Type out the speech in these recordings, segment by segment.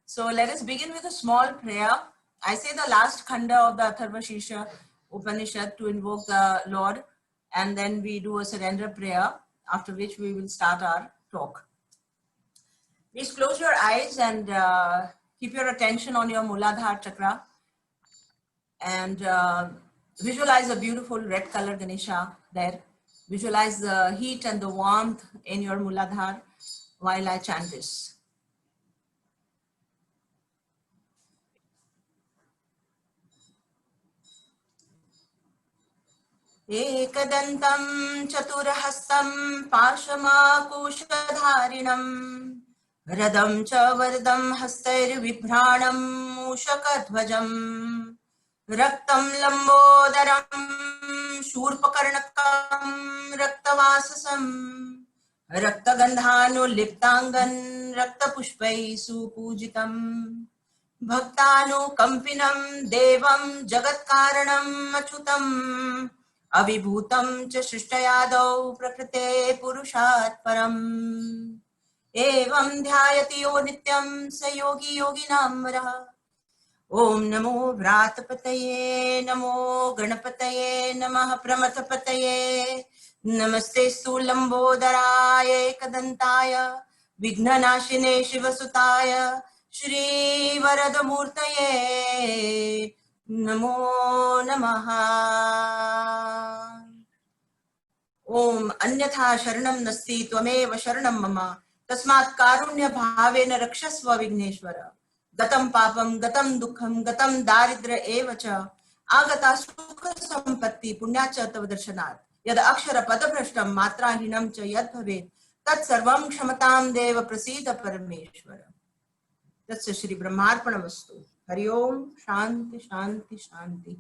So let us begin with a small prayer. I say the last khanda of the Atharva Shirša Upanishad to invoke the Lord, and then we do a surrender prayer, after which we will start our talk. Please close your eyes and keep your attention on your Muladhara chakra, and visualize a beautiful red color Ganesha there. Visualize the heat and the warmth in your Muladhara while I chant this. एकदन्तं चतुरहस्तं पाशमाकुशधारिणं रदं च वरदं हस्तैर्विभ्राणं मूषकध्वजं रक्तं लम्बोदरं शूर्पकर्णकं रक्तवाससं रक्तगन्धानुलिप्ताङ्गं रक्तपुष्पैः सुपूजितम् भक्तानुकम्पिनं देवं जगत्कारणम् अच्युतम् अविभूतं च सृष्टयादौ प्रकृते पुरुषात् परम् एवं ध्यायति यो नित्यं स योगी योगिनां वरः ॐ नमो व्रातपतये नमो गणपतये नमः प्रमथपतये नमस्तेस्तु लम्बोदराय एकदन्ताय विघ्ननाशिने शिवसुताय श्री वरदमूर्तये नमो नमः। ओम अन्यथा शरणं नस्ति त्वमेव शरणं मम तस्मात् कारुण्य भावेन रक्षस्व विघ्नेश्वर गतं पापं गतं दुःखं गतं दारिद्र्य एव च आगता सुख संपत्ति पुण्याच तव दर्शनात् यद अक्षर पदभ्रष्टं मात्राहीनं च यद् भवेत् तत्सर्वं क्षमतां देव प्रसीद परमेश्वर। तत्स श्री ब्रह्मार्पणमस्तु। हरि ओम। शांति शांति शांति।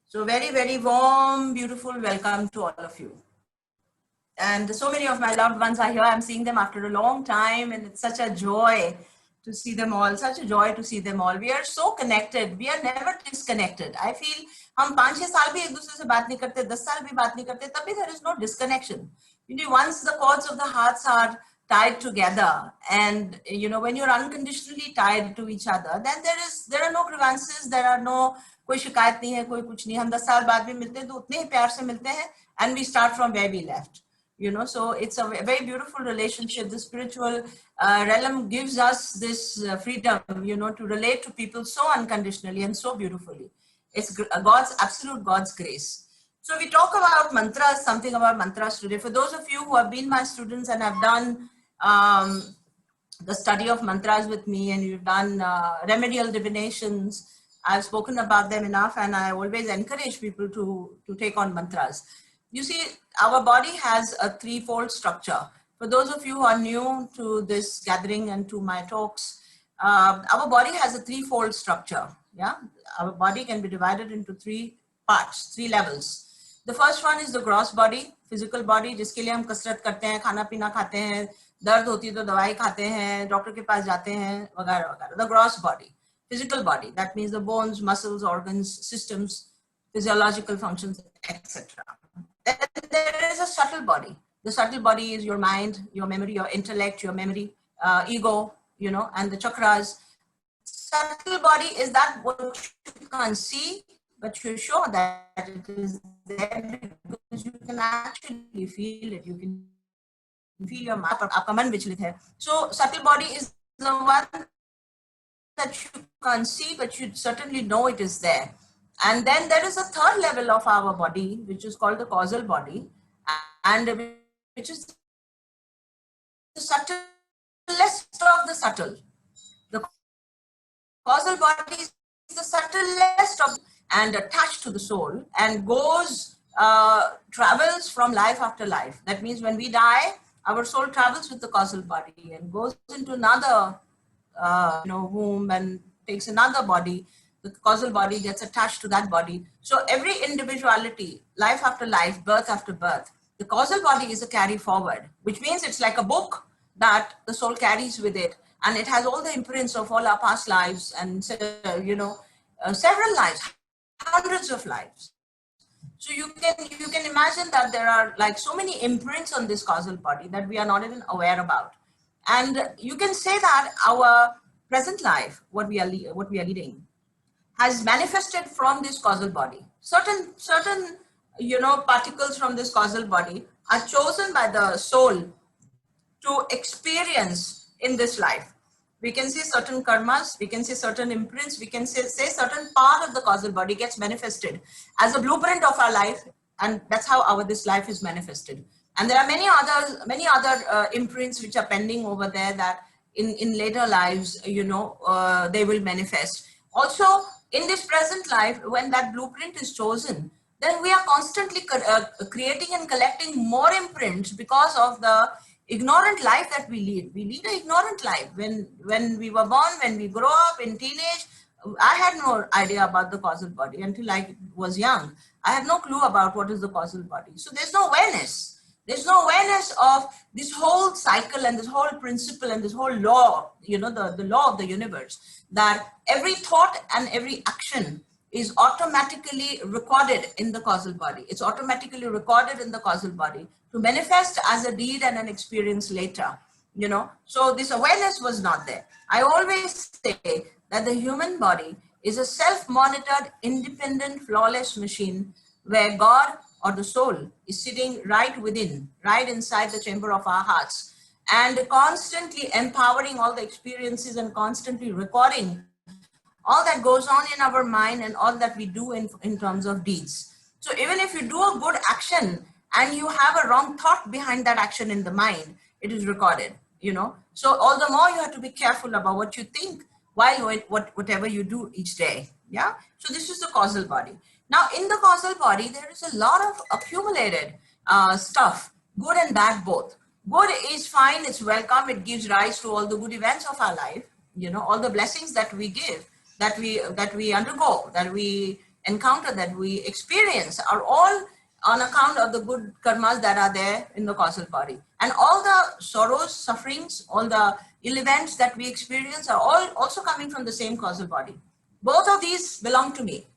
So very warm, beautiful welcome to all of you. And so many of my loved ones are here. I'm seeing them after a long time, and it's such a joy to see them all. Such a joy to see them all. We are so connected. We are never disconnected. I feel हम 5-6 साल भी एक दूसरे से बात नहीं करते, 10 साल भी बात नहीं करते, तभी there is no disconnection. You know, once the cords of the hearts are tied together, and you know, when you're unconditionally tied to each other, then there are no grievances, there are no कोई शिकायत नहीं है, कोई कुछ नहीं. हम 10 साल बाद भी मिलते हैं तो उतने ही प्यार से मिलते हैं, and we start from where we left. You know, so it's a very beautiful relationship. The spiritual realm gives us this freedom, you know, to relate to people so unconditionally and so beautifully. It's God's absolute God's grace. So we talk about mantras, something about mantras today. For those of you who have been my students and have done the study of mantras with me, and you've done remedial divinations, I've spoken about them enough, and I always encourage people to take on mantras. You see, our body has a threefold structure. For those of you who are new to this gathering and to my talks, our body has a threefold structure. Yeah, our body can be divided into 3 parts, 3 levels. The first one is the gross body, physical body, जिसके लिए हम कसरत करते हैं, खाना पीना खाते हैं, दर्द होती है तो दवाई खाते हैं, डॉक्टर के पास जाते हैं, वगैरह वगैरह. The gross body, physical body, that means the bones, muscles, organs, systems, physiological functions, etc. Then there is a subtle body. The subtle body is your mind, your memory, your intellect, your memory, ego, you know, and the chakras. Subtle body is that what you can't see, but you're sure that it is there because you can actually feel it. You can feel your man vichlit hai. So subtle body is the one that you can't see, but you certainly know it is there. And then there is a third level of our body, which is called the causal body, and which is the subtlest of the subtle. The causal body is the subtlest of, and attached to the soul, and goes, travels from life after life. That means when we die, our soul travels with the causal body and goes into another womb and takes another body. The causal body gets attached to that body. So every individuality, life after life, birth after birth, the causal body is a carry forward, which means it's like a book that the soul carries with it, and it has all the imprints of all our past lives and several lives, hundreds of lives. So you can imagine that there are like so many imprints on this causal body that we are not even aware about. And you can say that our present life, what we are leading, has manifested from this causal body. Certain particles from this causal body are chosen by the soul to experience in this life. We can see certain karmas, we can see certain imprints, we can say certain part of the causal body gets manifested as a blueprint of our life, and that's how this life is manifested. And there are many other imprints which are pending over there that in later lives, they will manifest. Also, in this present life, when that blueprint is chosen, then we are constantly creating and collecting more imprints because of the ignorant life that we lead. We lead an ignorant life. When we were born, when we grow up in teenage, I had no idea about the causal body until I was young. I had no clue about what is the causal body. So there's no awareness. There's no awareness of this whole cycle and this whole principle and this whole law, the law of the universe, that every thought and every action is automatically recorded in the causal body. It's automatically recorded in the causal body to manifest as a deed and an experience later, So this awareness was not there. I always say that the human body is a self-monitored, independent, flawless machine where God or the soul is sitting right within, right inside the chamber of our hearts, and constantly empowering all the experiences and constantly recording all that goes on in our mind and all that we do in terms of deeds. So even if you do a good action and you have a wrong thought behind that action in the mind, it is recorded, So all the more you have to be careful about what you think while whatever you do each day. Yeah. So this is the causal body. Now in the causal body, there is a lot of accumulated stuff, good and bad both. Good is fine, it's welcome, it gives rise to all the good events of our life, all the blessings that we give, that we undergo, that we encounter, that we experience, are all on account of the good karmas that are there in the causal body. And all the sorrows, sufferings, all the ill events that we experience are all also coming from the same causal body. Both of these belong to me.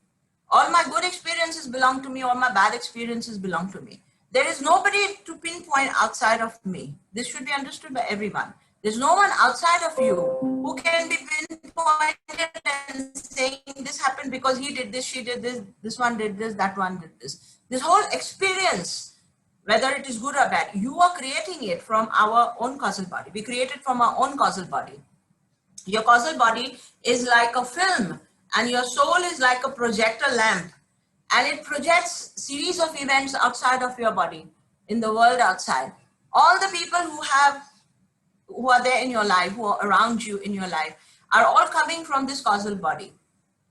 All my good experiences belong to me, all my bad experiences belong to me. There is nobody to pinpoint outside of me. This should be understood by everyone. There's no one outside of you who can be pinpointed and saying this happened because he did this, she did this one did this, that one did this. This whole experience, whether it is good or bad, you are creating it from our own causal body. We create it from our own causal body. Your causal body is like a film and your soul is like a projector lamp, and it projects series of events outside of your body, in the world outside. All the people who are there in your life, who are around you in your life, are all coming from this causal body.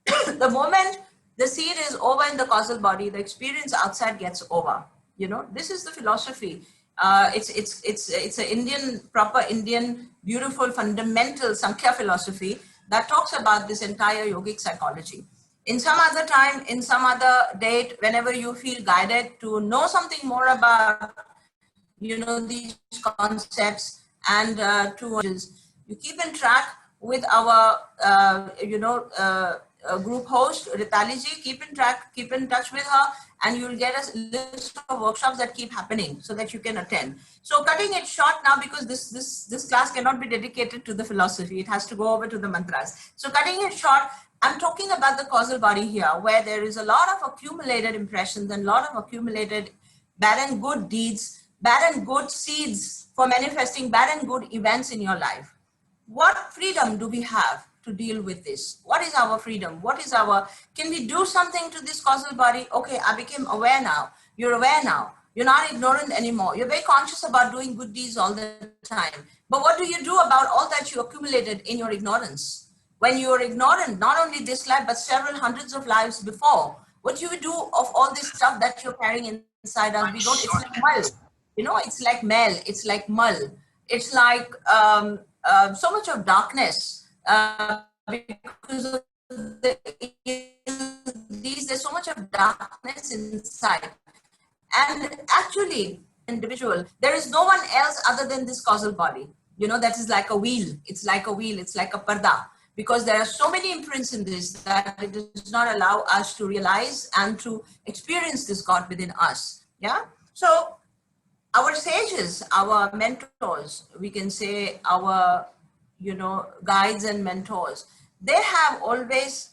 The moment the seed is over in the causal body, the experience outside gets over. This is the philosophy. It's an proper Indian, beautiful, fundamental Sankhya philosophy that talks about this entire yogic psychology. In some other time, in some other date, whenever you feel guided to know something more about, these concepts and you keep in track with our, group host, Ritali ji. Keep in touch with her, and you'll get a list of workshops that keep happening so that you can attend. So cutting it short now, because this class cannot be dedicated to the philosophy. It has to go over to the mantras. So cutting it short, I'm talking about the causal body here, where there is a lot of accumulated impressions and a lot of accumulated bad and good deeds, bad and good seeds for manifesting bad and good events in your life. What freedom do we have to deal with this? What is our freedom? Can we do something to this causal body? Okay, I became aware now. You're aware now. You're not ignorant anymore. You're very conscious about doing good deeds all the time. But what do you do about all that you accumulated in your ignorance? When you are ignorant, not only this life, but several hundreds of lives before, what do you do of all this stuff that you're carrying inside us? It's like mull. It's like mel. It's like mull. It's like so much of darkness because of there's so much of darkness inside. And actually, individual, there is no one else other than this causal body. That is like a wheel. It's like a wheel. It's like a parda. Because there are so many imprints in this that it does not allow us to realize and to experience this God within us. Yeah. So our sages, our mentors, we can say our, guides and mentors, they have always,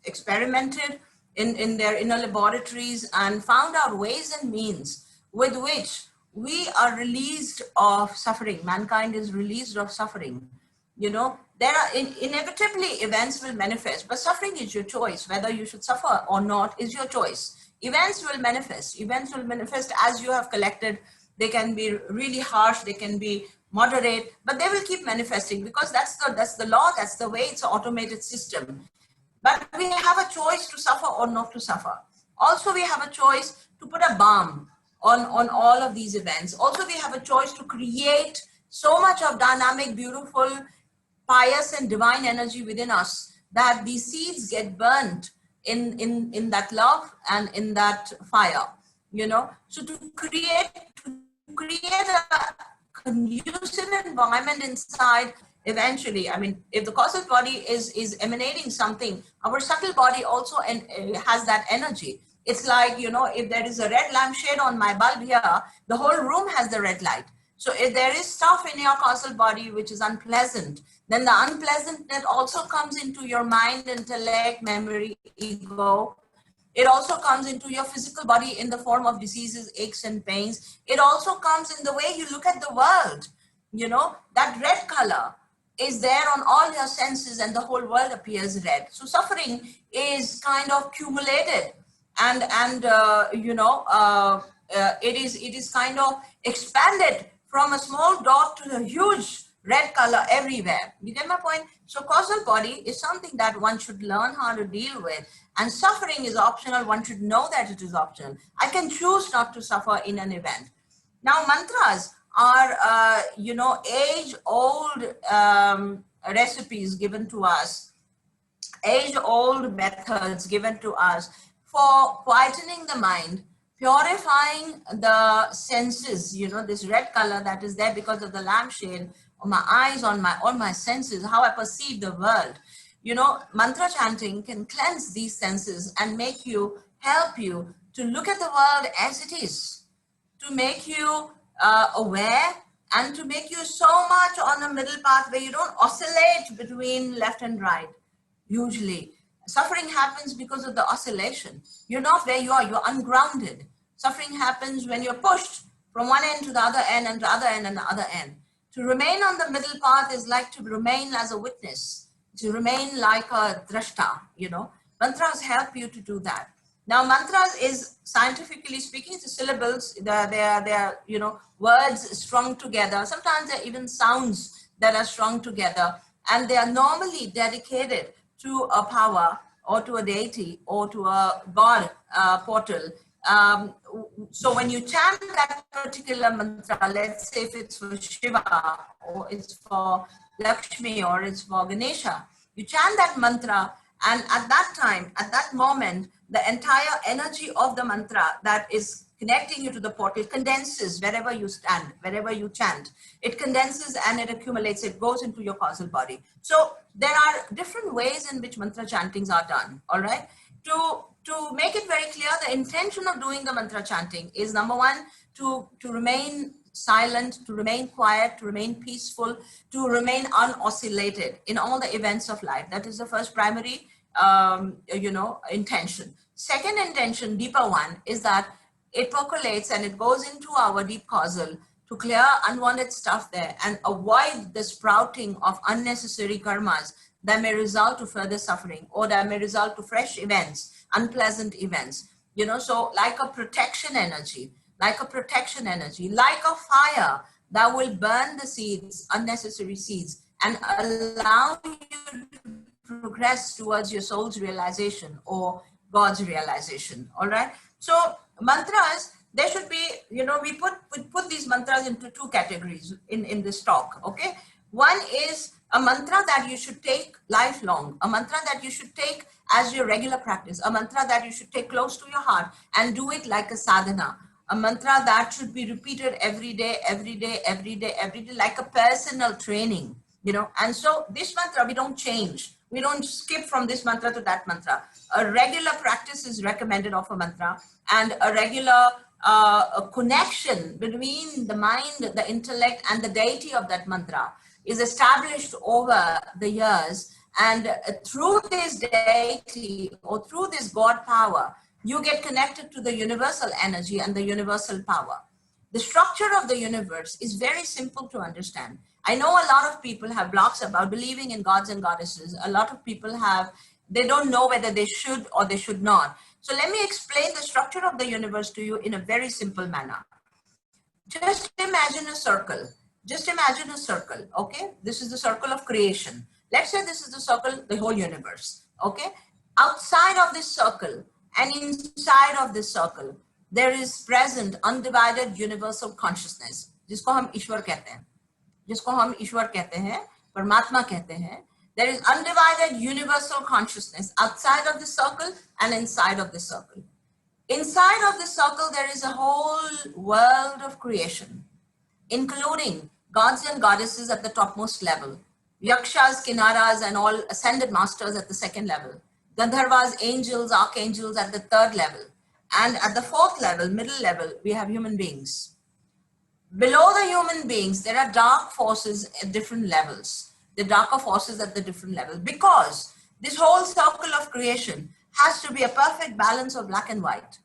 experimented in their inner laboratories and found out ways and means with which we are released of suffering. Mankind is released of suffering. There are inevitably events will manifest, but suffering is your choice. Whether you should suffer or not is your choice. Events will manifest. Events will manifest as you have collected. They can be really harsh. They can be moderate, but they will keep manifesting because that's the law. That's the way. It's an automated system. But we have a choice to suffer or not to suffer. Also, we have a choice to put a balm on all of these events. Also, we have a choice to create so much of dynamic, beautiful, pious and divine energy within us that these seeds get burnt in that love and in that fire. So to create a conducive environment inside, eventually, I mean, if the causal body is emanating something, our subtle body also has that energy. It's like, if there is a red lampshade on my bulb here, the whole room has the red light. So if there is stuff in your causal body which is unpleasant, then the unpleasantness also comes into your mind, intellect, memory, ego. It also comes into your physical body in the form of diseases, aches and pains. It also comes in the way you look at the world. That red color is there on all your senses and the whole world appears red. So suffering is kind of accumulated and it is kind of expanded from a small dot to a huge red color everywhere. You get my point? So causal body is something that one should learn how to deal with, and suffering is optional. One should know that it is optional. I can choose not to suffer in an event. Now mantras are age-old recipes given to us, age-old methods given to us for quietening the mind, purifying the senses. This red color that is there because of the lampshade on my eyes, on my senses, how I perceive the world. Mantra chanting can cleanse these senses and help you to look at the world as it is, to make you aware, and to make you so much on a middle path where you don't oscillate between left and right. Usually suffering happens because of the oscillation. You're not where you are, you're ungrounded. Suffering happens when you're pushed from one end to the other end and the other end and the other end. To remain on the middle path is like to remain as a witness, to remain like a drashta. Mantras help you to do that. Now mantras is, scientifically speaking, the syllables, they're words strung together. Sometimes they're even sounds that are strung together, and they are normally dedicated to a power or to a deity or to a god portal. So when you chant that particular mantra, let's say if it's for Shiva or it's for Lakshmi or it's for Ganesha, you chant that mantra, and at that time, at that moment, the entire energy of the mantra that is connecting you to the portal condenses wherever you stand, wherever you chant. It condenses and it accumulates, it goes into your causal body. So there are different ways in which mantra chantings are done, all right? To make it very clear, the intention of doing the mantra chanting is, number one, to remain silent, to remain quiet, to remain peaceful, to remain unoscillated in all the events of life. That is the first primary intention. Second intention, deeper one, is that it percolates and it goes into our deep causal to clear unwanted stuff there and avoid the sprouting of unnecessary karmas that may result to further suffering or that may result to fresh events, unpleasant events. So like a protection energy, like a fire that will burn the seeds, unnecessary seeds, and allow you to progress towards your soul's realization or God's realization. All right. So mantras, there should be, we put these mantras into two categories in this talk. Okay. One is a mantra that you should take lifelong, a mantra that you should take as your regular practice, a mantra that you should take close to your heart and do it like a sadhana, a mantra that should be repeated every day, like a personal training. And so this mantra we don't change. We don't skip from this mantra to that mantra. A regular practice is recommended of a mantra, and a regular a connection between the mind, the intellect, and the deity of that mantra is established over the years. And through this deity or through this God power, you get connected to the universal energy and the universal power. The structure of the universe is very simple to understand. I know a lot of people have blocks about believing in gods and goddesses. A lot of people they don't know whether they should or they should not. So let me explain the structure of the universe to you in a very simple manner. Just imagine a circle. Just imagine a circle, okay? This is the circle of creation. Let's say this is the circle, the whole universe, okay? Outside of this circle and inside of this circle, there is present undivided universal consciousness, जिसको हम ईश्वर कहते हैं, जिसको हम ईश्वर कहते हैं, परमात्मा कहते हैं. There is undivided universal consciousness outside of the circle and inside of the circle. Inside of the circle, there is a whole world of creation, including gods and goddesses at the topmost level, yakshas, kinnaras, and all ascended masters at the second level, gandharvas, angels, archangels at the third level, and at the fourth level, middle level, we have human beings. Below the human beings, there are dark forces at different levels. The darker forces at the different levels, because this whole circle of creation has to be a perfect balance of black and white.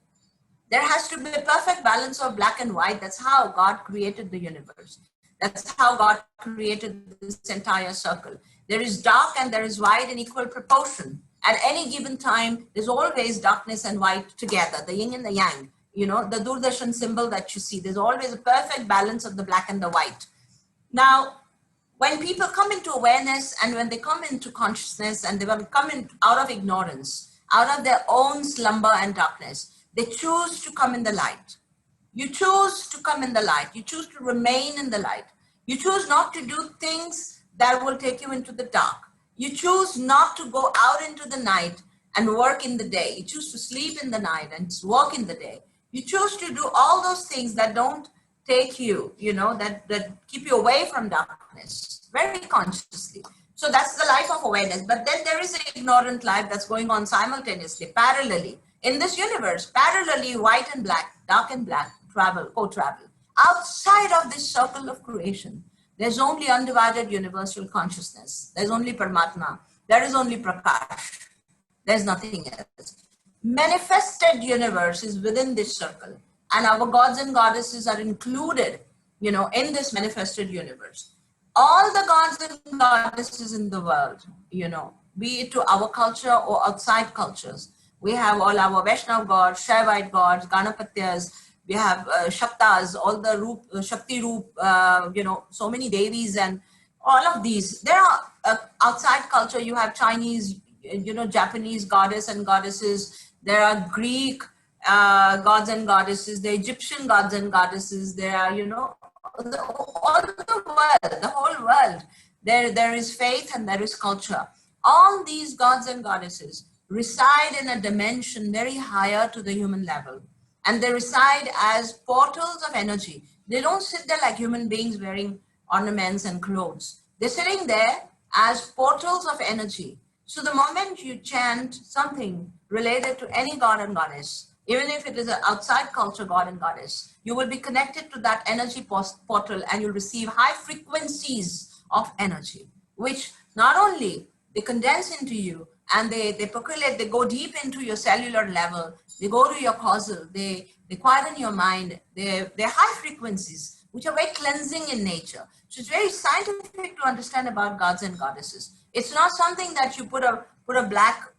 There has to be a perfect balance of black and white. That's how God created the universe. That's how God created this entire circle. There is dark and there is white in equal proportion. At any given time, there's always darkness and white together, the yin and the yang. You know, the Doordarshan symbol that you see, there's always a perfect balance of the black and the white. Now, when people come into awareness and when they come into consciousness and they come in out of ignorance, out of their own slumber and darkness, they choose to come in the light. You choose to come in the light. You choose to remain in the light. You choose not to do things that will take you into the dark. You choose not to go out into the night and work in the day. You choose to sleep in the night and work in the day. You choose to do all those things that don't take you, that keep you away from darkness, very consciously. So that's the life of awareness. But then there is an ignorant life that's going on simultaneously, parallelly. In this universe, parallelly, white and black, dark and black, co-travel. Outside of this circle of creation, there's only undivided universal consciousness. There's only Paramatma. There is only Prakash. There's nothing else. Manifested universe is within this circle. And our gods and goddesses are included, in this manifested universe. All the gods and goddesses in the world, be it to our culture or outside cultures. We have all our Vaishnav gods, Shaivite gods, Ganapatyas, we have Shaktas, all the Shakti Roop, so many Devis and all of these. There are outside culture, you have Chinese, Japanese goddess and goddesses. There are Greek gods and goddesses, the Egyptian gods and goddesses. There are, all the world, the whole world. There is faith and there is culture. All these gods and goddesses reside in a dimension very higher to the human level. And they reside as portals of energy. They don't sit there like human beings wearing ornaments and clothes. They're sitting there as portals of energy. So the moment you chant something related to any god and goddess, even if it is an outside culture god and goddess, you will be connected to that energy portal and you'll receive high frequencies of energy, which not only they condense into you and they percolate, they go deep into your cellular level, they go to your causal, they quieten your mind, they're high frequencies, which are very cleansing in nature. So it's very scientific to understand about gods and goddesses. It's not something that you put a black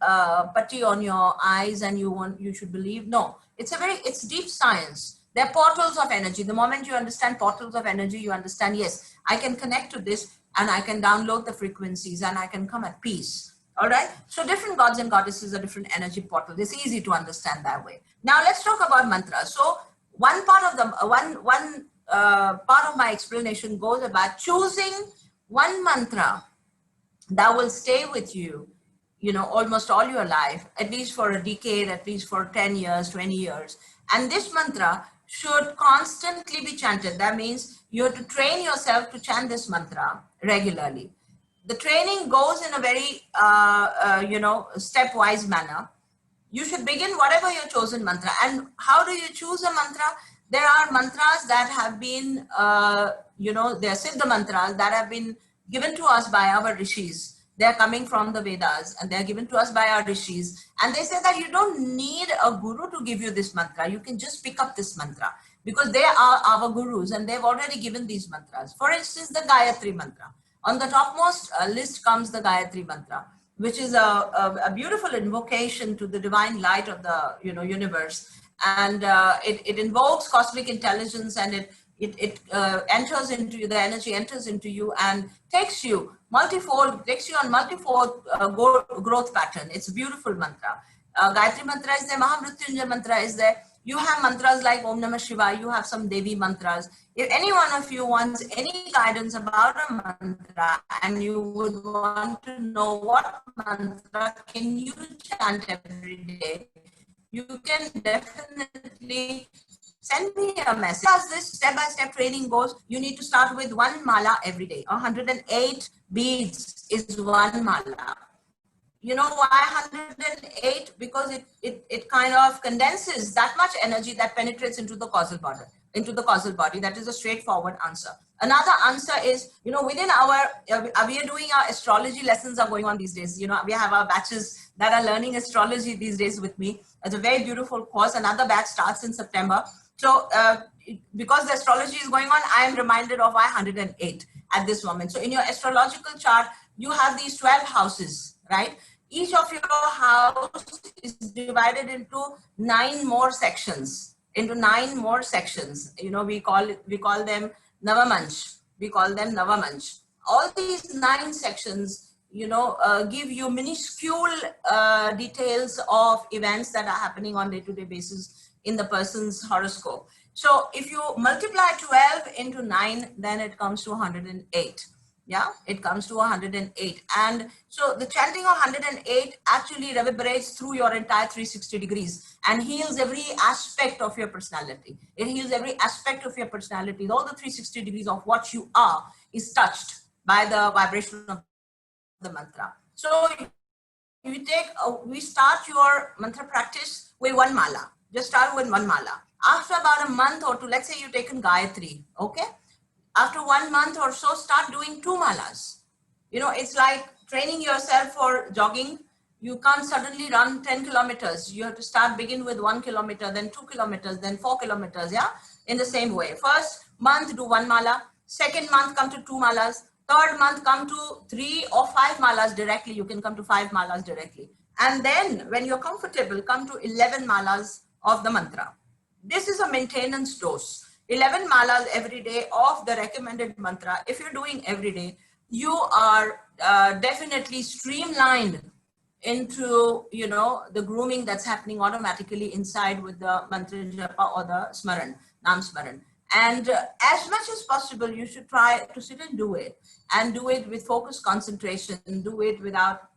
putty on your eyes and you should believe. No, it's deep science. They're portals of energy. The moment you understand portals of energy, you understand, yes, I can connect to this and I can download the frequencies and I can come at peace. All right. So different gods and goddesses are different energy portals. It's easy to understand that way. Now let's talk about mantras. So one part of my explanation goes about choosing one mantra that will stay with you, almost all your life, at least for a decade, at least for 10 years, 20 years. And this mantra should constantly be chanted. That means you have to train yourself to chant this mantra regularly. the training goes in a very, stepwise manner. You should begin whatever your chosen mantra. And how do you choose a mantra? There are mantras that have been, they are Siddha mantras that have been given to us by our rishis. They're coming from the Vedas and they're given to us by our rishis. And they say that you don't need a guru to give you this mantra. You can just pick up this mantra because they are our gurus and they've already given these mantras. For instance, the Gayatri mantra. On the topmost list comes the Gayatri mantra, which is a beautiful invocation to the divine light of the universe. And it invokes cosmic intelligence, and it enters into you, the energy enters into you and takes you on multifold growth pattern. It's a beautiful mantra. Gayatri mantra is there, Mahamrutyunjay mantra is there. You have mantras like Om Namah Shivaya, you have some Devi mantras. If any one of you wants any guidance about a mantra and you would want to know what mantra can you chant every day, you can definitely send me a message. As this step-by-step training goes, you need to start with one mala every day. 108 beads is one mala. You know why 108? Because it kind of condenses that much energy that penetrates into the causal body. That is a straightforward answer. Another answer is, within our, we are doing our astrology lessons are going on these days. We have our batches that are learning astrology these days with me. It's a very beautiful course. Another batch starts in September. So because the astrology is going on, I am reminded of why 108 at this moment. So in your astrological chart, you have these 12 houses, right? Each of your house is divided into 9 more sections. We call them Navamanch. All these 9 sections, give you minuscule details of events that are happening on day-to-day basis in the person's horoscope. So if you multiply 12 into 9, then it comes to 108. Yeah, it comes to 108. And so the chanting of 108 actually reverberates through your entire 360 degrees and heals every aspect of your personality. It heals every aspect of your personality. All the 360 degrees of what you are is touched by the vibration of the mantra. So we start your mantra practice with one mala. Just start with one mala. After about a month or two, let's say you've taken Gayatri, okay? After 1 month or so, start doing 2 malas. It's like training yourself for jogging. You can't suddenly run 10 kilometers. You have to begin with 1 kilometer, then 2 kilometers, then 4 kilometers, yeah? In the same way. First month, do 1 mala. Second month, come to 2 malas. Third month, come to 3 or 5 malas directly. You can come to 5 malas directly. And then when you're comfortable, come to 11 malas of the mantra. This is a maintenance dose. 11 malas every day of the recommended mantra. If you're doing every day, you are definitely streamlined into, the grooming that's happening automatically inside with the mantra japa or the smaran, nam smaran. And as much as possible, you should try to sit and do it with focused concentration, do it without,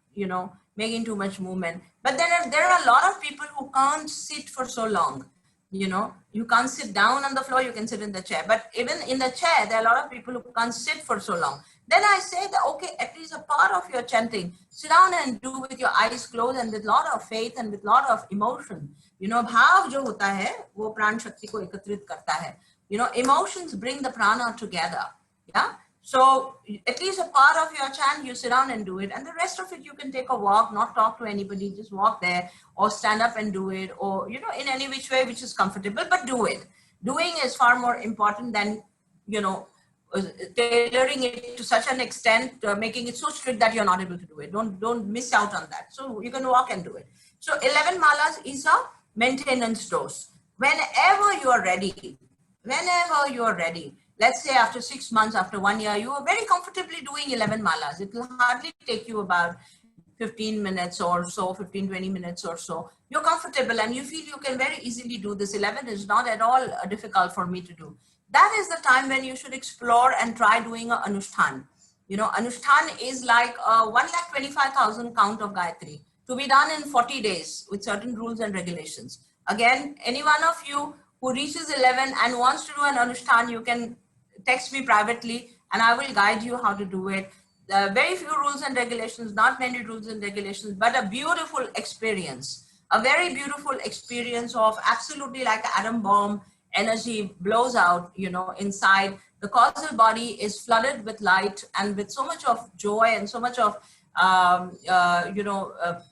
making too much movement. But then there are a lot of people who can't sit for so long. You can't sit down on the floor, you can sit in the chair. But even in the chair, there are a lot of people who can't sit for so long. Then I say that, okay, at least a part of your chanting, sit down and do with your eyes closed and with a lot of faith and with a lot of emotion. Bhav jo hota hai, wo pran shakti ko ekatrit karta hai. Emotions bring the prana together. Yeah. So at least a part of your chant, you sit down and do it. And the rest of it, you can take a walk, not talk to anybody, just walk there or stand up and do it, or, in any which way, which is comfortable, but do it. Doing is far more important than, tailoring it to such an extent, making it so strict that you're not able to do it. Don't miss out on that. So you can walk and do it. So 11 malas is a maintenance dose. Whenever you are ready, let's say after 6 months, after 1 year, you are very comfortably doing 11 malas. It will hardly take you about 15 minutes or so, 15-20 minutes or so. You're comfortable and you feel you can very easily do this. 11 is not at all difficult for me to do. That is the time when you should explore and try doing an Anushthan. Anushthan is like a 1,25,000 count of Gayatri to be done in 40 days with certain rules and regulations. Again, any one of you who reaches 11 and wants to do an Anushthan, you can text me privately and I will guide you how to do it. very few rules and regulations, not many rules and regulations, but a beautiful experience, a very beautiful experience of absolutely like an atom bomb energy blows out, you know, inside. The causal body is flooded with light and with so much of joy and so much of,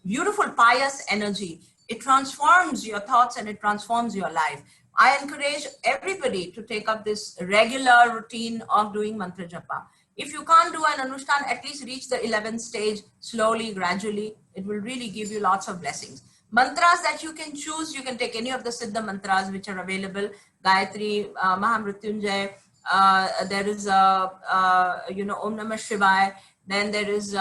beautiful pious energy. It transforms your thoughts and it transforms your life. I encourage everybody to take up this regular routine of doing mantra japa. If you can't do an anushthan, at least reach the 11th stage slowly, gradually. It will really give you lots of blessings. Mantras that you can choose, you can take any of the Siddha mantras which are available. Gayatri, Mahamrityunjay, there is Om Namah Shivaya. Then there is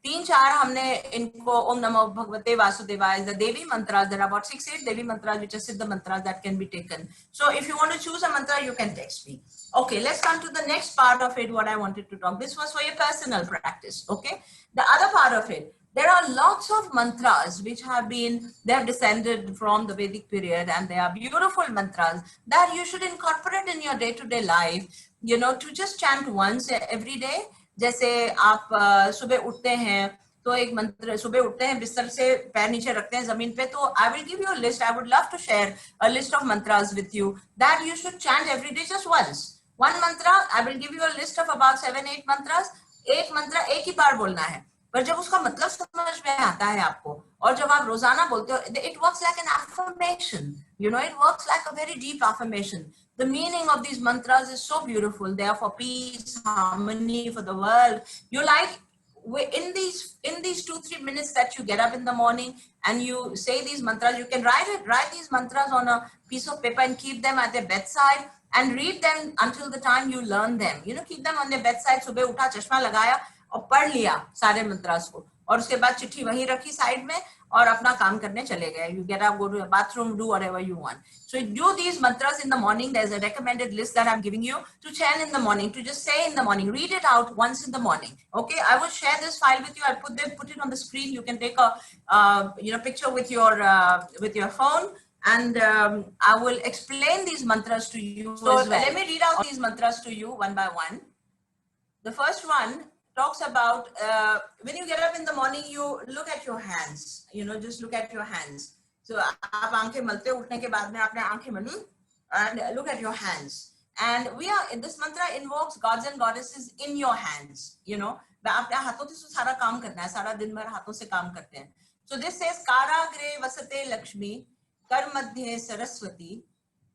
तीन चार हमने इनको ओम नमो भगवते वासुदेवाय, the Devi mantras. There are about 6-8 Devi mantras which are Siddha mantras that can be taken. So if you want to choose a mantra, you can text me. Okay, let's come to the next part of it, what I wanted to talk. This was for your personal practice. Okay, the other part of it, there are lots of mantras which they have descended from the Vedic period, and they are beautiful mantras that you should incorporate in your day-to-day life, you know, to just chant once every day. जैसे आप सुबह उठते हैं तो एक मंत्र, सुबह उठते हैं बिस्तर से पैर नीचे रखते हैं जमीन पे, तो I will give you a list. I would love to share a list of mantras with you that you should chant every day just once. One mantra, I will give you a list of about 7-8 mantras. एक मंत्र एक ही बार बोलना है, पर जब उसका मतलब समझ में आता है आपको और जब आप रोजाना बोलते हो, it works like an affirmation. You know, it works like a very deep affirmation. The meaning of these mantras is so beautiful. They are for peace, harmony, for the world. You like in these 2-3 minutes that you get up in the morning and you say these mantras, you can write these mantras on a piece of paper and keep them at the bedside and read them until the time you learn them. You know, keep them on the bedside. सुबह उठा, चश्मा लगाया और पढ़ लिया सारे मंत्रास को, और उसके बाद चिट्ठी वहीं रखी साइड में और अपना काम करने चले गए. You get up, go to the bathroom, do whatever you want. So do these mantras in the morning. There's a recommended list that I'm giving you to chant in the morning, to just say in the morning. Read it out once in the morning. Okay, I will share this file with you. I'll put it on the screen. You can take a picture with your phone, and I will explain these mantras to you. So let me read out these mantras to you one by one. The first one talks about when you get up in the morning, you look at your hands. You know, just look at your hands. So आप आंखें मलते उठने के बाद में आपने आंखें मली and look at your hands. And this mantra invokes gods and goddesses in your hands. You know, आपने हाथों से सारा काम करना है, सारा दिन भर हाथों से काम करते हैं. So this says काराग्रे वसते लक्ष्मी, कर मध्य सरस्वती,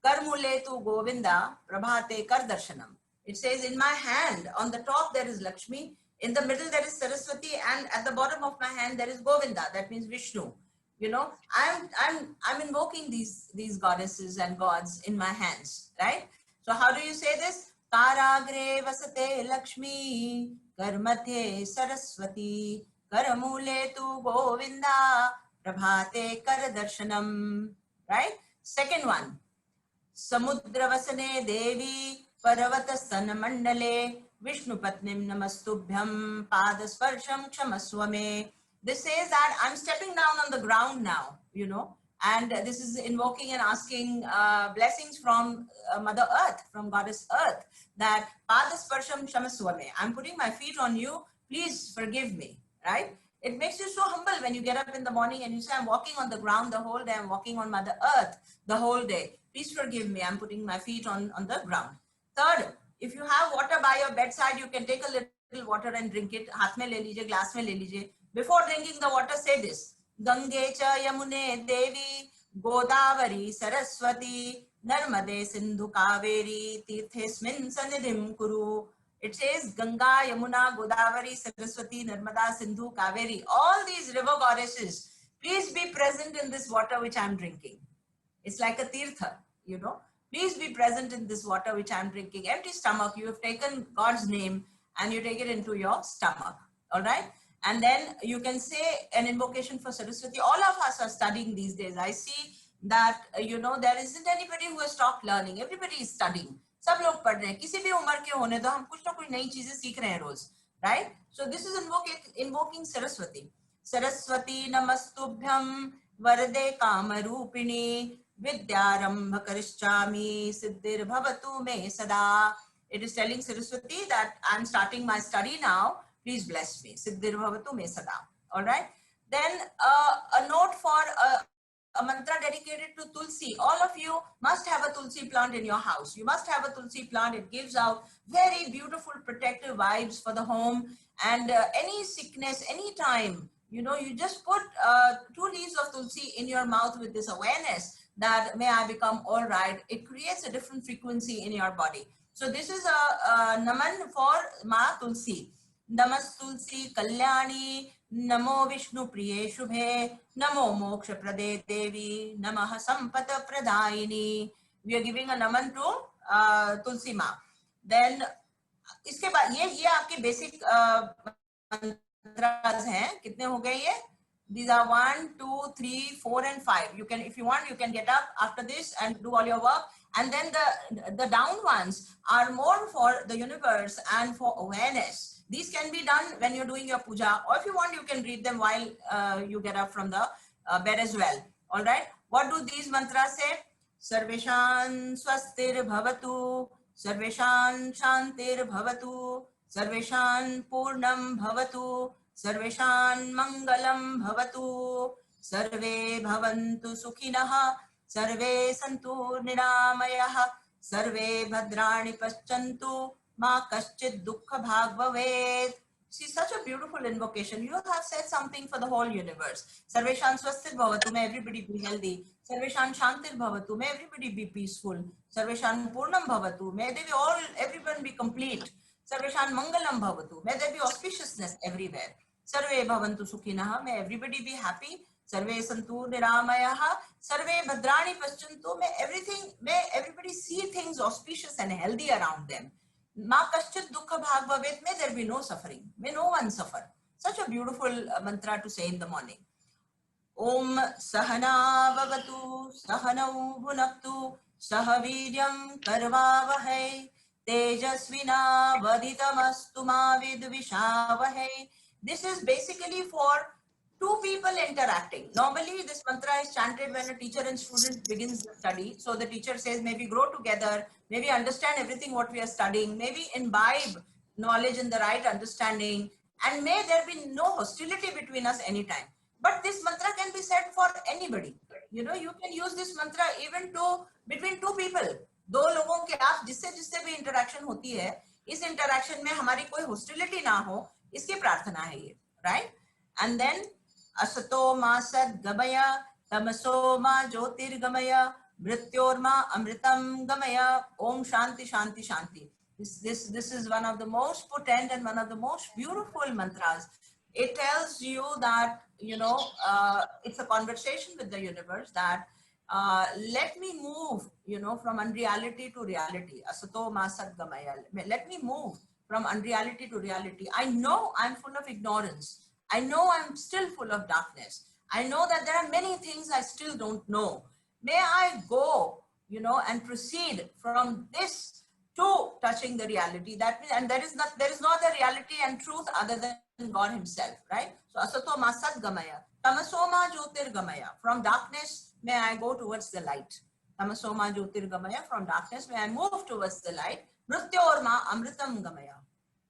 कर मूले तु गोविंदा, प्रभाते कर दर्शनम. It says, in my hand, on the top there is Lakshmi, in the middle there is Saraswati, and at the bottom of my hand there is Govinda. That means Vishnu. You know, I'm invoking these goddesses and gods in my hands, right? So how do you say this? Karagre vasate Lakshmi, karmathe Saraswati, karamule tu Govinda, prabhate kar darshanam. Right? Second one, samudra vasane Devi, पर्वत स्तन मंडले विष्णुपत्नीम नमस्तुभ्यम पादस्पर्शम क्षमस्व मे. This says that I'm stepping down on the ground now, you know, and this is invoking and asking blessings from Mother Earth, from Goddess Earth, that padasparsham kshamaswa me. I'm putting my feet on you, please forgive me, right? It makes you so humble when you get up in the morning and you say, I'm walking on the ground the whole day, I'm walking on Mother Earth the whole day. Please forgive me, I'm putting my feet on the ground. Third, if you have water by your bedside, you can take a little water and drink it. हाथ में ले लीजिए, glass में ले लीजिए. Before drinking the water, say this: Gange cha Yamune Devi, Godavari Saraswati, Narmade Sindhu Kaveri, Tirthesmin Sanidhim Kuru. It says Ganga, Yamuna, Godavari, Saraswati, Narmada, Sindhu, Kaveri. All these river goddesses, please be present in this water which I'm drinking. It's like a tirtha, you know. Please be present in this water which I'm drinking. Empty stomach, you have taken God's name and you take it into your stomach. All right. And then you can say an invocation for Saraswati. All of us are studying these days. I see that, you know, there isn't anybody who has stopped learning. Everybody is studying. सब लोग पढ़ रहे हैं. किसी भी उम्र के होने दो, हम कुछ ना कुछ नई चीजें सीख रहे हैं रोज. Right? So this is invoking Saraswati. Saraswati namastubhyam varade kamarupini. Vidyarambha karishchami siddhir bhavatu me sada. It is telling Saraswati that I'm starting my study now. Please bless me. Siddhir bhavatu me sada. All right. Then a note for a mantra dedicated to Tulsi. All of you must have a Tulsi plant in your house. You must have a Tulsi plant. It gives out very beautiful protective vibes for the home. And any sickness, any time, you know, you just put 2 leaves of Tulsi in your mouth with this awareness that may I become all right. It creates a different frequency in your body. So this is a naman for Ma Tulsi. नमस् तुलसी कल्याणी नमो विष्णु प्रिये शुभे नमो मोक्ष प्रदे देवी नमः Sampat प्रदायिनी. We are giving a naman to तुलसी माँ. Then इसके बाद ये आपके बेसिक मंत्रास हैं. कितने हो गए ये? These are 1, 2, 3, 4 and 5. You can, if you want, you can get up after this and do all your work. And then the down ones are more for the universe and for awareness. These can be done when you're doing your puja, or if you want, you can read them while you get up from the bed as well. All right. What do these mantras say? Sarveshan swastir bhavatu, Sarveshan shantir bhavatu, Sarveshan purnam bhavatu, Sarveshan mangalam bhavatu, Sarve bhavantu sukhinah, Sarve santu niramayah, Sarve bhadrani paschantu, Ma kaschit dukkha bhag bhavet. See, such a beautiful invocation. You have said something for the whole universe. Sarveshan swastir bhavatu, may everybody be healthy. Sarveshan shantir bhavatu, may everybody be peaceful. Sarveshan purnam bhavatu, may they be all, everyone be complete. Sarveshan mangalam bhavatu, may there be auspiciousness everywhere. Sarve bhavantu sukhinah, may everybody be happy. Sarve santu niramayah, sarve bhadrani paschantu, may everybody see things auspicious and healthy around them. Ma kaschit dukkha bhag bhavet, may there be no suffering, may no one suffer. Such a beautiful mantra to say in the morning. Om sahana bhavatu sahanau bhunaktu sahaviryam karvavahai tejasvina vaditamastu ma vidvishavahai. This is basically for 2 people interacting. Normally, this mantra is chanted when a teacher and student begins the study. So the teacher says, maybe grow together, maybe understand everything what we are studying, maybe imbibe knowledge in the right understanding, and may there be no hostility between us anytime. But this mantra can be said for anybody. You know, you can use this mantra even to between 2 people. 2 लोगों के आप जिससे भी interaction होती है, इस interaction में हमारी कोई hostility ना हो, इसकी प्रार्थना है ये, right? And then Asato ma sad gamaya, tamaso ma jyotirgamaya, mrityorma amritam gamaya, om shanti shanti shanti. This is one of the most potent and one of the most beautiful mantras. It tells you that, you know, it's a conversation with the universe that let me move, you know, from unreality to reality. Asato ma sad gamaya. Let me move from unreality to reality. I know I'm full of ignorance. I know I'm still full of darkness. I know that there are many things I still don't know. May I go, you know, and proceed from this to touching the reality. That means, and there is not a reality and truth other than God Himself, right? So asato ma sat gamaya, tamaso ma jyotir gamaya. From darkness, may I go towards the light. Tamaso ma jyotir gamaya. From darkness, may I move towards the light. Mrityor ma amritam gamaya.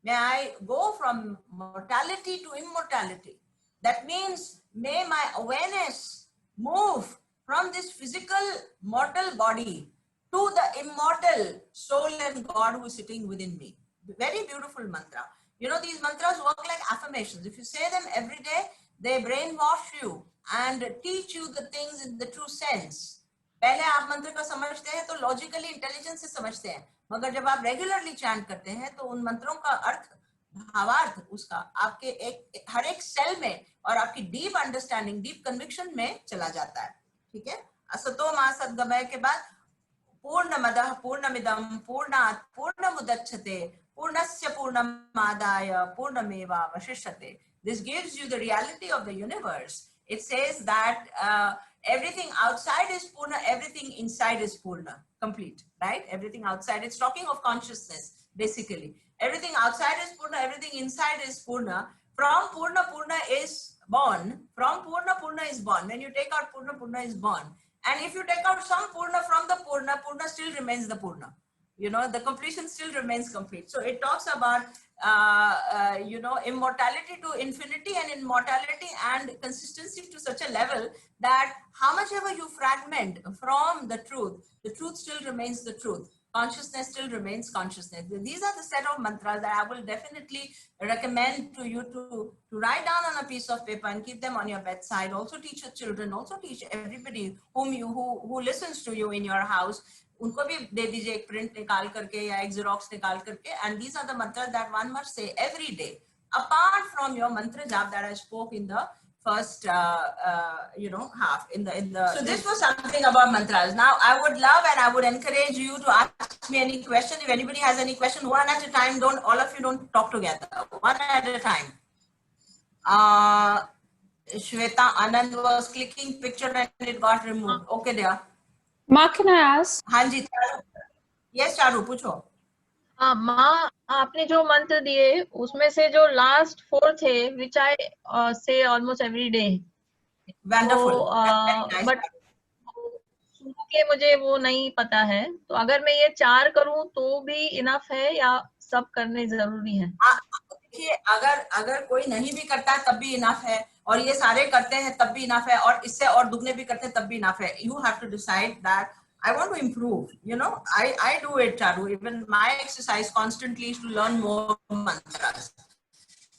May I go from mortality to immortality. That means may my awareness move from this physical mortal body to the immortal soul and God who is sitting within me. Very beautiful mantra. You know, these mantras work like affirmations. If you say them every day, they brainwash you and teach you the things in the true sense. पहले आप मंत्र को समझते हैं तो logically intelligence से समझते हैं, मगर जब आप रेगुलरली चैंट करते हैं तो उन मंत्रों का अर्थ, भावार्थ उसका आपके हर एक सेल में और आपकी डीप अंडरस्टैंडिंग, डीप कन्विक्शन में चला जाता है. ठीक है. असतो मा सद्गमय के बाद पूर्णमदः पूर्णमिदं पूर्णात् पूर्णमुदच्यते पूर्णस्य पूर्णमादाय पूर्णमेवावशिष्यते. This gives you the reality of the universe. It says that everything outside is Purna, everything inside is Purna, complete, right? Everything outside, it's talking of consciousness, basically. Everything outside is Purna, everything inside is Purna. From Purna, Purna is born. From Purna, Purna is born. When you take out Purna, Purna is born. And if you take out some Purna from the Purna, Purna still remains the Purna. You know, the completion still remains complete. So it talks about, you know, immortality to infinity and immortality and consistency to such a level that how much ever you fragment from the truth still remains the truth. Consciousness still remains consciousness. These are the set of mantras that I will definitely recommend to you to write down on a piece of paper and keep them on your bedside. Also teach your children, also teach everybody who listens to you in your house. उनको भी दे दीजिए एक print निकाल करके या एक xerox निकाल करके. And these are the mantras that one must say every day, apart from your mantra jap that I spoke in the first you know, half in the so this was something about mantras. Now I would love and I would encourage you to ask me any question. If anybody has any question, one at a time. Don't, all of you don't talk together, one at a time. Shweta Anand was clicking picture and it got removed. Okay dear. Ma, can I ask? हाँ जी Charu. Yes Charu पूछो. हाँ माँ, आपने जो मंत्र दिए उसमें से जो लास्ट 4 थे which I say almost every day. Wonderful. तो बट शुरू के मुझे वो नहीं पता है, तो अगर मैं ये 4 करूं तो भी इनफ है या सब करने जरूरी है? देखिए, अगर कोई नहीं भी करता तब भी इनफ है, और ये सारे करते हैं तब भी इनफ है, और इससे और दुगने भी करते हैं तब भी इनफ है. You have to decide that I want to improve, you know. I do it, Charu. Even my exercise constantly is to learn more mantras.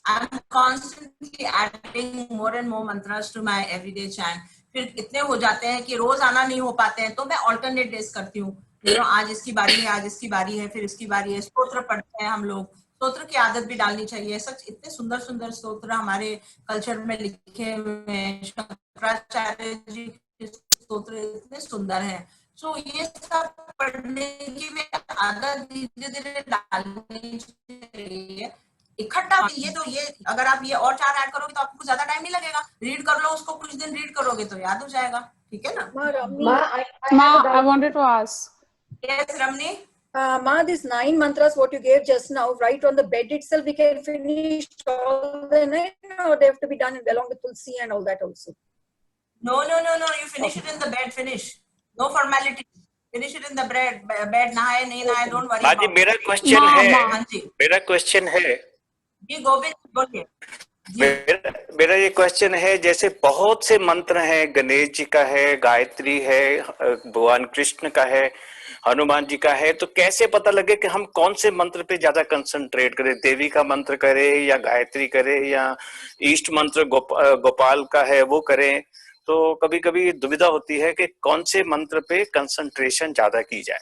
I'm constantly adding more and more mantras to my everyday chant. फिर इतने हो जाते हैं कि रोज आना नहीं हो पाते हैं, तो मैं alternate days करती हूँ. You know, आज इसकी बारी है, आज इसकी बारी है, फिर इसकी बारी है. स्तोत्र पढ़ते हैं हम लोग. स्तोत्र की आदत भी डालनी चाहिए. सच इतने सुंदर सुंदर स्तोत्र हमारे कल्चर में लिखे हुए हैं. शंकराचार्य जी के स्तोत्र इतने सुंदर हैं. सो ये सब पढ़ने की भी आदत धीरे धीरे डालनी चाहिए. इकट्ठा ये तो ये अगर आप ये और 4 ऐड करोगे तो आपको ज्यादा टाइम नहीं लगेगा. रीड कर लो उसको, कुछ दिन रीड करोगे तो याद हो जाएगा. ठीक है ना? Ma, I wanted to ask. Yes, Ramni. Ma, these 9 mantras what you gave just now, right on the bed itself, we can finish all the night, or they have to be done along with tulsi and all that also? No. You finish it in the bed. Finish. No formality. Finish it in the bed. नहाए नहीं नहाए, don't worry. जी मेरा question है जी गोविंद बोलिए. मेरा ये question है, जैसे बहुत से मंत्र हैं, गणेश जी का है, गायत्री है, भगवान कृष्ण का है, हनुमान जी का है, तो कैसे पता लगे कि हम कौन से मंत्र पे ज्यादा कंसंट्रेट करें? देवी का मंत्र करें या गायत्री करें या ईष्ट मंत्र गोपाल का है वो करें? तो कभी कभी दुविधा होती है कि कौन से मंत्र पे कंसंट्रेशन ज्यादा की जाए.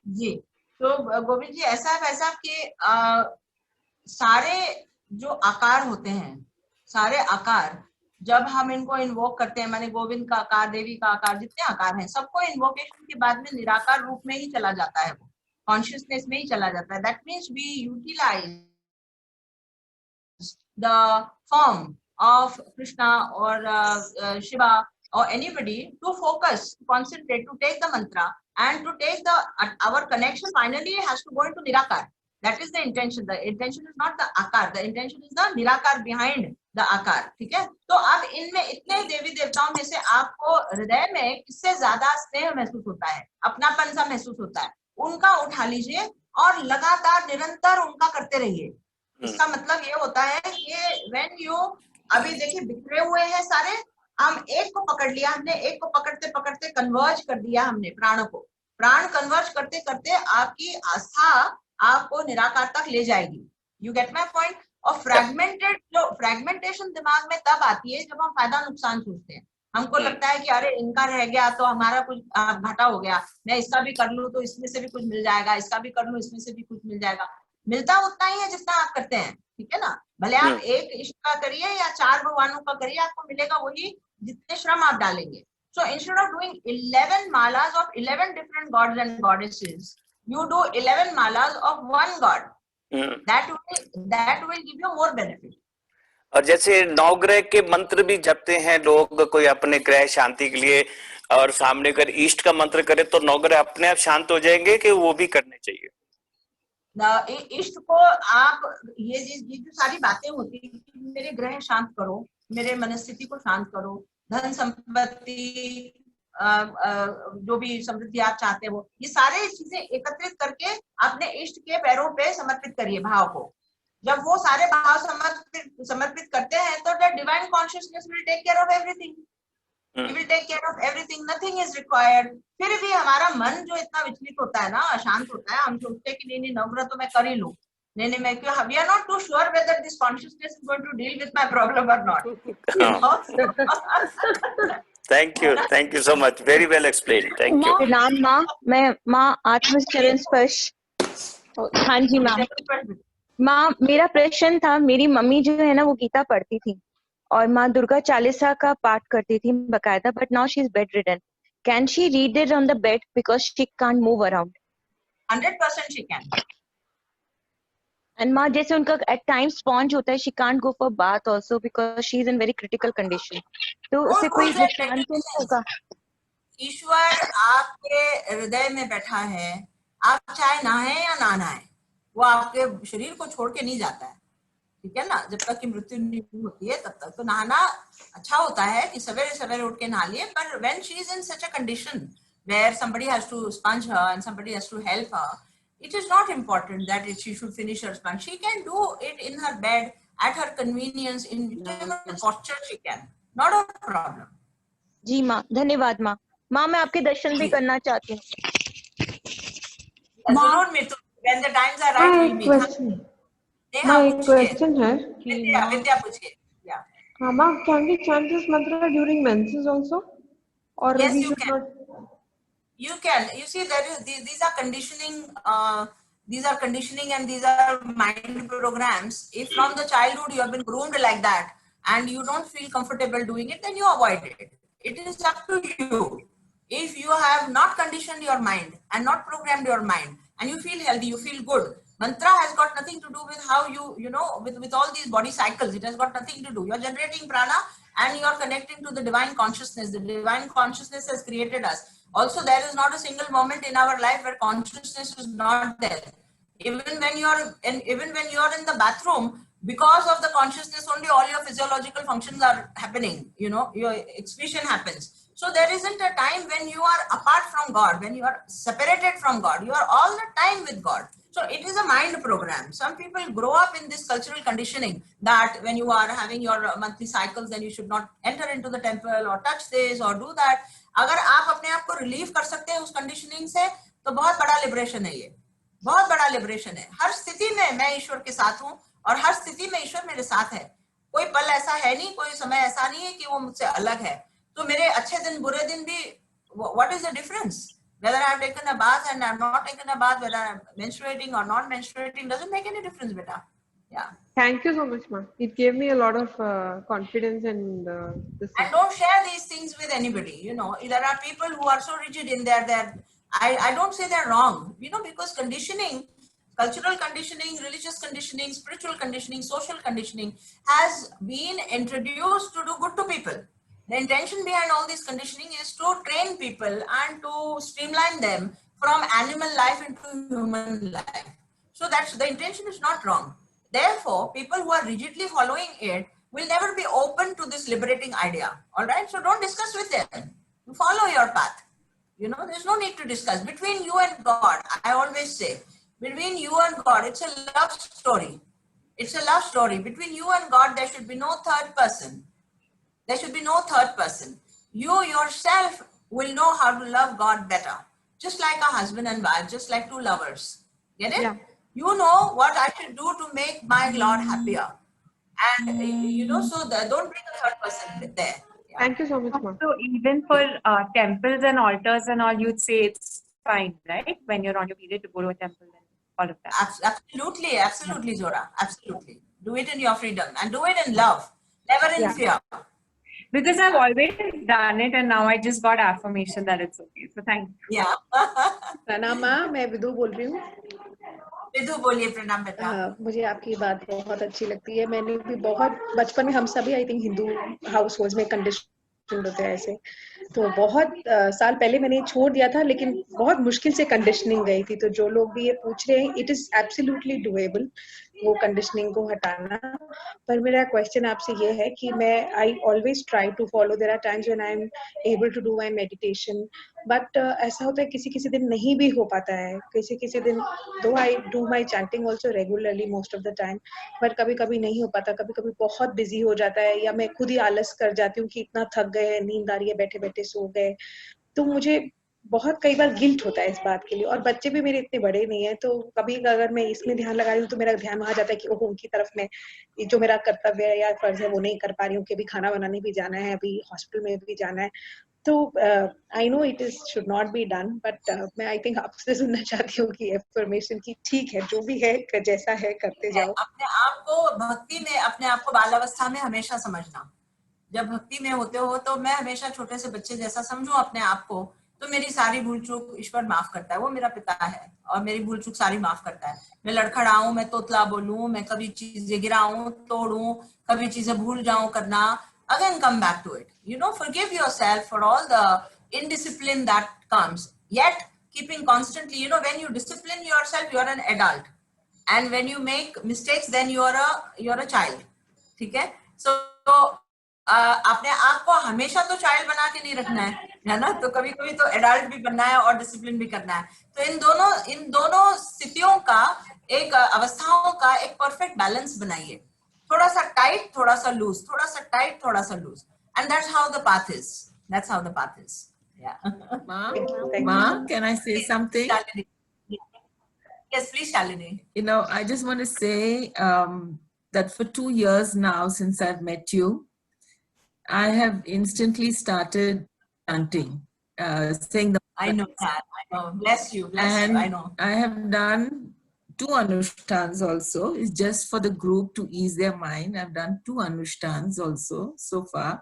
जी तो गोविंद जी ऐसा है वैसा कि सारे जो आकार होते हैं, सारे आकार जब हम इनको इन्वोक करते हैं, माने गोविंद का आकार, देवी का आकार, जितने आकार हैं सबको इन्वोकेशन के बाद में निराकार रूप में ही चला जाता है, वो कॉन्शियसनेस में ही चला जाता है. That means we utilize the form of Krishna or Shiva or anybody to focus, to concentrate, to take the mantra and to take the our connection finally has to go into Nirakar. That is the intention. The intention is not the akar. The intention is the Nirakar behind the akar. ठीक है? तो अब इनमें इतने देवी देवताओं में से आपको हृदय में किससे ज्यादा स्नेह महसूस होता है, अपनापन सा महसूस होता है, उनका उठा लीजिए और लगातार निरंतर उनका करते रहिए. इसका मतलब ये होता है कि when you अभी देखिए बिखरे हुए हैं सारे, हम एक को पकड़ लिया, हमने एक को पकड़ते पकड़ते कन्वर्ज कर दिया हमने प्राण को. प्राण कन्वर्ज करते करते आपकी आस्था आपको निराकार तक ले जाएगी. You get my point? और फ्रेगमेंटेशन दिमाग में तब आती है जब हम फायदा नुकसान सोचते हैं. हमको लगता है कि अरे इनका रह गया तो हमारा कुछ घाटा हो गया, मैं इसका भी कर लूं तो इसमें से भी कुछ मिल जाएगा, इसका भी कर लूं इसमें से भी कुछ मिल जाएगा. मिलता उतना ही है जितना आप करते हैं. ठीक है ना? भले आप एक इष्ट का करिए या 4 भगवानों का करिए, आपको मिलेगा वही जितने श्रम आप डालेंगे. So instead of doing 11 malas of 11 different gods and goddesses, you do 11 malas of one god. That will give you more benefit. और जैसे 9 ग्रह के मंत्र भी जपते हैं लोग, कोई अपने ग्रह शांति के लिए, और सामने अगर ईष्ट का मंत्र करे तो 9 ग्रह अपने आप शांत हो जाएंगे कि वो भी करने चाहिए? इष्ट को आप ये जो सारी बातें होती है, मेरे ग्रह शांत करो, मेरे मनस्थिति को शांत करो, धन संपत्ति जो भी समृद्धि आप चाहते हो, ये सारे चीजें एकत्रित करके अपने इष्ट के पैरों पे समर्पित करिए भाव को। जब वो सारे भाव समर्पित करते हैं तो the divine consciousness will take care of everything, he will take care of everything, nothing is required. फिर भी हमारा मन जो इतना विचलित होता है ना, अशांत होता है, हम सोचते हैं कि नहीं नहीं नवग्रह तो मैं कर ही लूं, नहीं नहीं मैं क्यों, we are not too sure whether this consciousness is going to deal with my problem और not. Thank you so much. Very well explained. Thank you. प्रणाम माँ, मैं माँ आत्मचरण स्पर्श। हाँ जी माँ, मेरा प्रश्न था, मेरी मम्मी जो है ना वो गीता पढ़ती थी और माँ दुर्गा चालीसा का पाठ करती थी बकायदा, but now she is bed ridden. Can she read it on the bed because she can't move around? 100% she can. And माँ जैसे उनका एट टाइम्स स्पॉन्ज होता है, she can't go for bath also because she is in very critical condition, तो उससे कोई नुकसान तो नहीं होगा? ईश्वर आपके हृदय में बैठा है, आप चाहे नहाए या ना नहाए, वो आपके शरीर को छोड़ के नहीं जाता है, ठीक है ना। जब तक कि मृत्यु नहीं होती है तब तक तो नहाना अच्छा होता है कि सवेरे सवेरे उठ के नहा लिए, पर when she is in such a condition where somebody has to sponge her and somebody has to help her, it is not important that she should finish her sponge. She can do it in her bed at her convenience, in whichever posture she can, not a problem. जी माँ, धन्यवाद माँ। माँ मैं आपके दर्शन भी करना चाहती हूँ। जरूर Mitu, when the times are right we'll meet. माँ एक क्वेश्चन है कि विद्या पूछिए। हाँ माँ, can we chant this mantra during menses also, or Yes, we you should can. not? You can. You see, there is these are conditioning. These are conditioning and these are mind programs. If from the childhood you have been groomed like that and you don't feel comfortable doing it, then you avoid it. It is up to you. If you have not conditioned your mind and not programmed your mind, and you feel healthy, you feel good. Mantra has got nothing to do with how you know, with all these body cycles. It has got nothing to do. You're generating prana and you're connecting to the divine consciousness. The divine consciousness has created us. Also, there is not a single moment in our life where consciousness is not there. Even when you're in the bathroom, because of the consciousness only, all your physiological functions are happening. You know, your excretion happens. So there isn't a time when you are apart from God, when you are separated from God. You are all the time with God. So it is a mind program. Some people grow up in this cultural conditioning that when you are having your monthly cycles, then you should not enter into the temple or touch this or do that. अगर आप अपने आप को relieve कर सकते हैं उस conditioning से, तो बहुत बड़ा लिबरेशन है, ये बहुत बड़ा लिबरेशन है। हर स्थिति में मैं ईश्वर के साथ हूँ और हर स्थिति में ईश्वर मेरे साथ है। कोई पल ऐसा है नहीं, कोई समय ऐसा नहीं है कि वो मुझसे अलग है। तो मेरे अच्छे दिन बुरे दिन भी, what is the difference? Whether I have taken a bath and I have not taken a bath, whether I am menstruating or not menstruating, doesn't make any difference, beta. Yeah. Thank you so much, ma. It gave me a lot of confidence and this. And don't share these things with anybody. You know, there are people who are so rigid in there. I don't say they're wrong. You know, because conditioning, cultural conditioning, religious conditioning, spiritual conditioning, social conditioning has been introduced to do good to people. The intention behind all this conditioning is to train people and to streamline them from animal life into human life. So that's the intention is not wrong. Therefore, people who are rigidly following it will never be open to this liberating idea. All right. So don't discuss with them. You follow your path. You know, there's no need to discuss between you and God. I always say between you and God, it's a love story. It's a love story. Between you and God, there should be no third person. There should be no third person. You yourself will know how to love God better. Just like a husband and wife, just like two lovers. Get it? Yeah. You know what I should do to make my Lord happier. And, you know, so don't bring a third person there. Yeah. Thank you so much, ma. So even for temples and altars and all, you'd say it's fine, right? When you're on your period to go to a temple and all of that. Absolutely, absolutely, Zora. Absolutely. Do it in your freedom and do it in love, never in fear. Because I've always done it and now I just got affirmation that it's okay. So thank you. Yeah. प्रणाम माँ, मैं विदु बोल रही हूँ। विदु बोलिए। प्रणाम बेटा। मुझे आपकी बात बहुत अच्छी लगती है। मैंने भी बहुत बचपन में, हम सभी I think Hindu house hold में कंडीशन होते हैं ऐसे, तो बहुत साल पहले मैंने छोड़ दिया था, लेकिन बहुत मुश्किल से कंडीशनिंग गई थी। तो जो लोग भी ये पूछ रहे हैं, इट इज एब्सोल्युटली डुएबल। वो कंडीशनिंग को हटाना। पर मेरा क्वेश्चन आपसे ये है कि मैं I always try to follow, there are times when I am able to do my meditation, but ऐसा होता है किसी किसी दिन नहीं भी हो पाता है, किसी किसी दिन दो I do my chanting also regularly most of the time, but कभी कभी नहीं हो पाता, कभी कभी बहुत बिजी हो जाता है या मैं खुद ही आलस कर जाती हूँ कि इतना थक गए हैं, नींद आ रही है, बैठे बैठे सो गए। तो मुझे बहुत कई बार गिल्ट होता है इस बात के लिए, और बच्चे भी मेरे इतने बड़े नहीं है, तो कभी अगर मैं इसमें ध्यान लगा रही हूँ तो मेरा ध्यान वहां जाता है कि ओह उनकी तरफ में जो मेरा कर्तव्य है या फर्ज है वो नहीं कर पा रही हूँ, कि अभी खाना बनाने भी जाना है, अभी हॉस्पिटल में भी जाना है। तो I know it is should not be done, but मैं आई थिंक आपसे सुनना चाहती हूँ कि एफर्मेशन की ठीक है जो भी है जैसा है करते जाओ। अपने आप को भक्ति में, अपने आप को बाल अवस्था में हमेशा समझना। जब भक्ति में होते हो तो मैं हमेशा छोटे से बच्चे जैसा समझूं अपने आप को, तो मेरी सारी भूल चूक ईश्वर माफ करता है, वो मेरा पिता है और मेरी भूल चूक सारी माफ करता है। मैं लड़खड़ाऊं, मैं तोतला बोलूं, मैं कभी चीजें गिराऊं तोड़ूं, कभी चीजें भूल जाऊं करना, again come back to it, you know, forgive yourself for all the indiscipline that comes, yet keeping constantly, you know, when you discipline yourself you are an adult, and when you make mistakes then you are a child, ठीक है? So अपने आप को हमेशा तो child बना के नहीं रखना है ना, तो कभी कभी तो एडल्ट भी बनना है और डिसिप्लिन भी करना है। तो इन दोनों स्थितियों का, एक अवस्थाओं का एक परफेक्ट बैलेंस बनाइए, थोड़ा सा टाइट थोड़ा सा लूज, थोड़ा सा टाइट थोड़ा सा loose, and that's how the path is, that's how the path is. Ma, can I say something? Yes, please, Shalini. You know, I just want to say that for 2 years now since I've met you, I have instantly started chanting, saying the. I know that. I know. Bless you. Bless you. I know. I have done 2 anushtans also. It's just for the group to ease their mind. I've done 2 anushtans also so far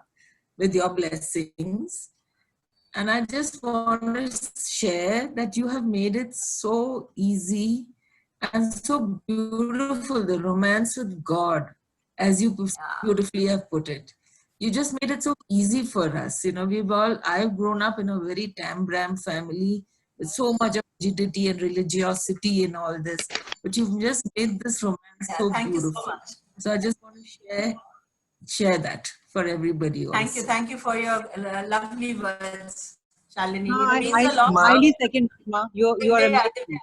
with your blessings. And I just want to share that you have made it so easy and so beautiful, the romance with God, as you beautifully have put it. You just made it so easy for us. You know, I've grown up in a very tam-bram family with so much of rigidity and religiosity and all this. But you've just made this romance so thank beautiful. you so much. So I just want to share that for everybody also. Thank you for your lovely words, Shalini. No, It means a lot. I highly second, Ma. You are amazing.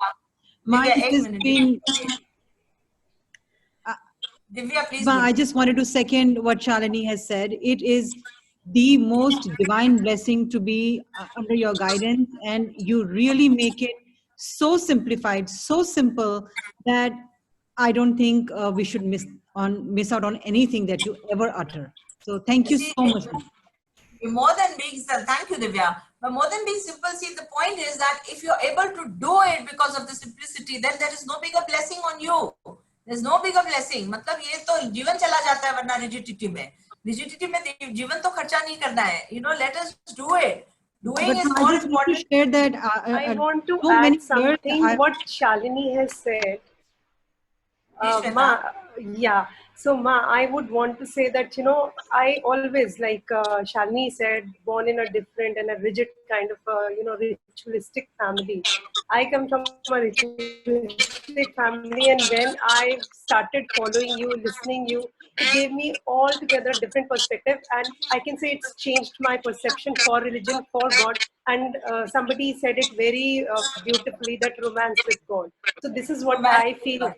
Ma, it has been. Divya, please. Ma, I just wanted to second what Shalini has said. It is the most divine blessing to be under your guidance, and you really make it so simplified, so simple, that I don't think we should miss out on anything that you ever utter. So thank you so much. More than being, thank you, Divya. But more than being simple, see, the point is that if you're able to do it because of the simplicity, then there is no bigger blessing on you. There's no bigger blessing. मतलब ये तो जीवन चला जाता है वरना rigidity में जीवन तो खर्चा नहीं करना है. You know, let us do it. Doing is more important. To share that, I want to so add something what Shalini has said. Ma, yeah. So, Ma, I would want to say that, you know, I always, like Shalini said, born in a different and a rigid kind of, you know, ritualistic family. I come from a ritualistic family, and when I started following you, listening you, it gave me altogether different perspective, and I can say it's changed my perception for religion, for God. And somebody said it very beautifully, that romance with God. So this is what I feel.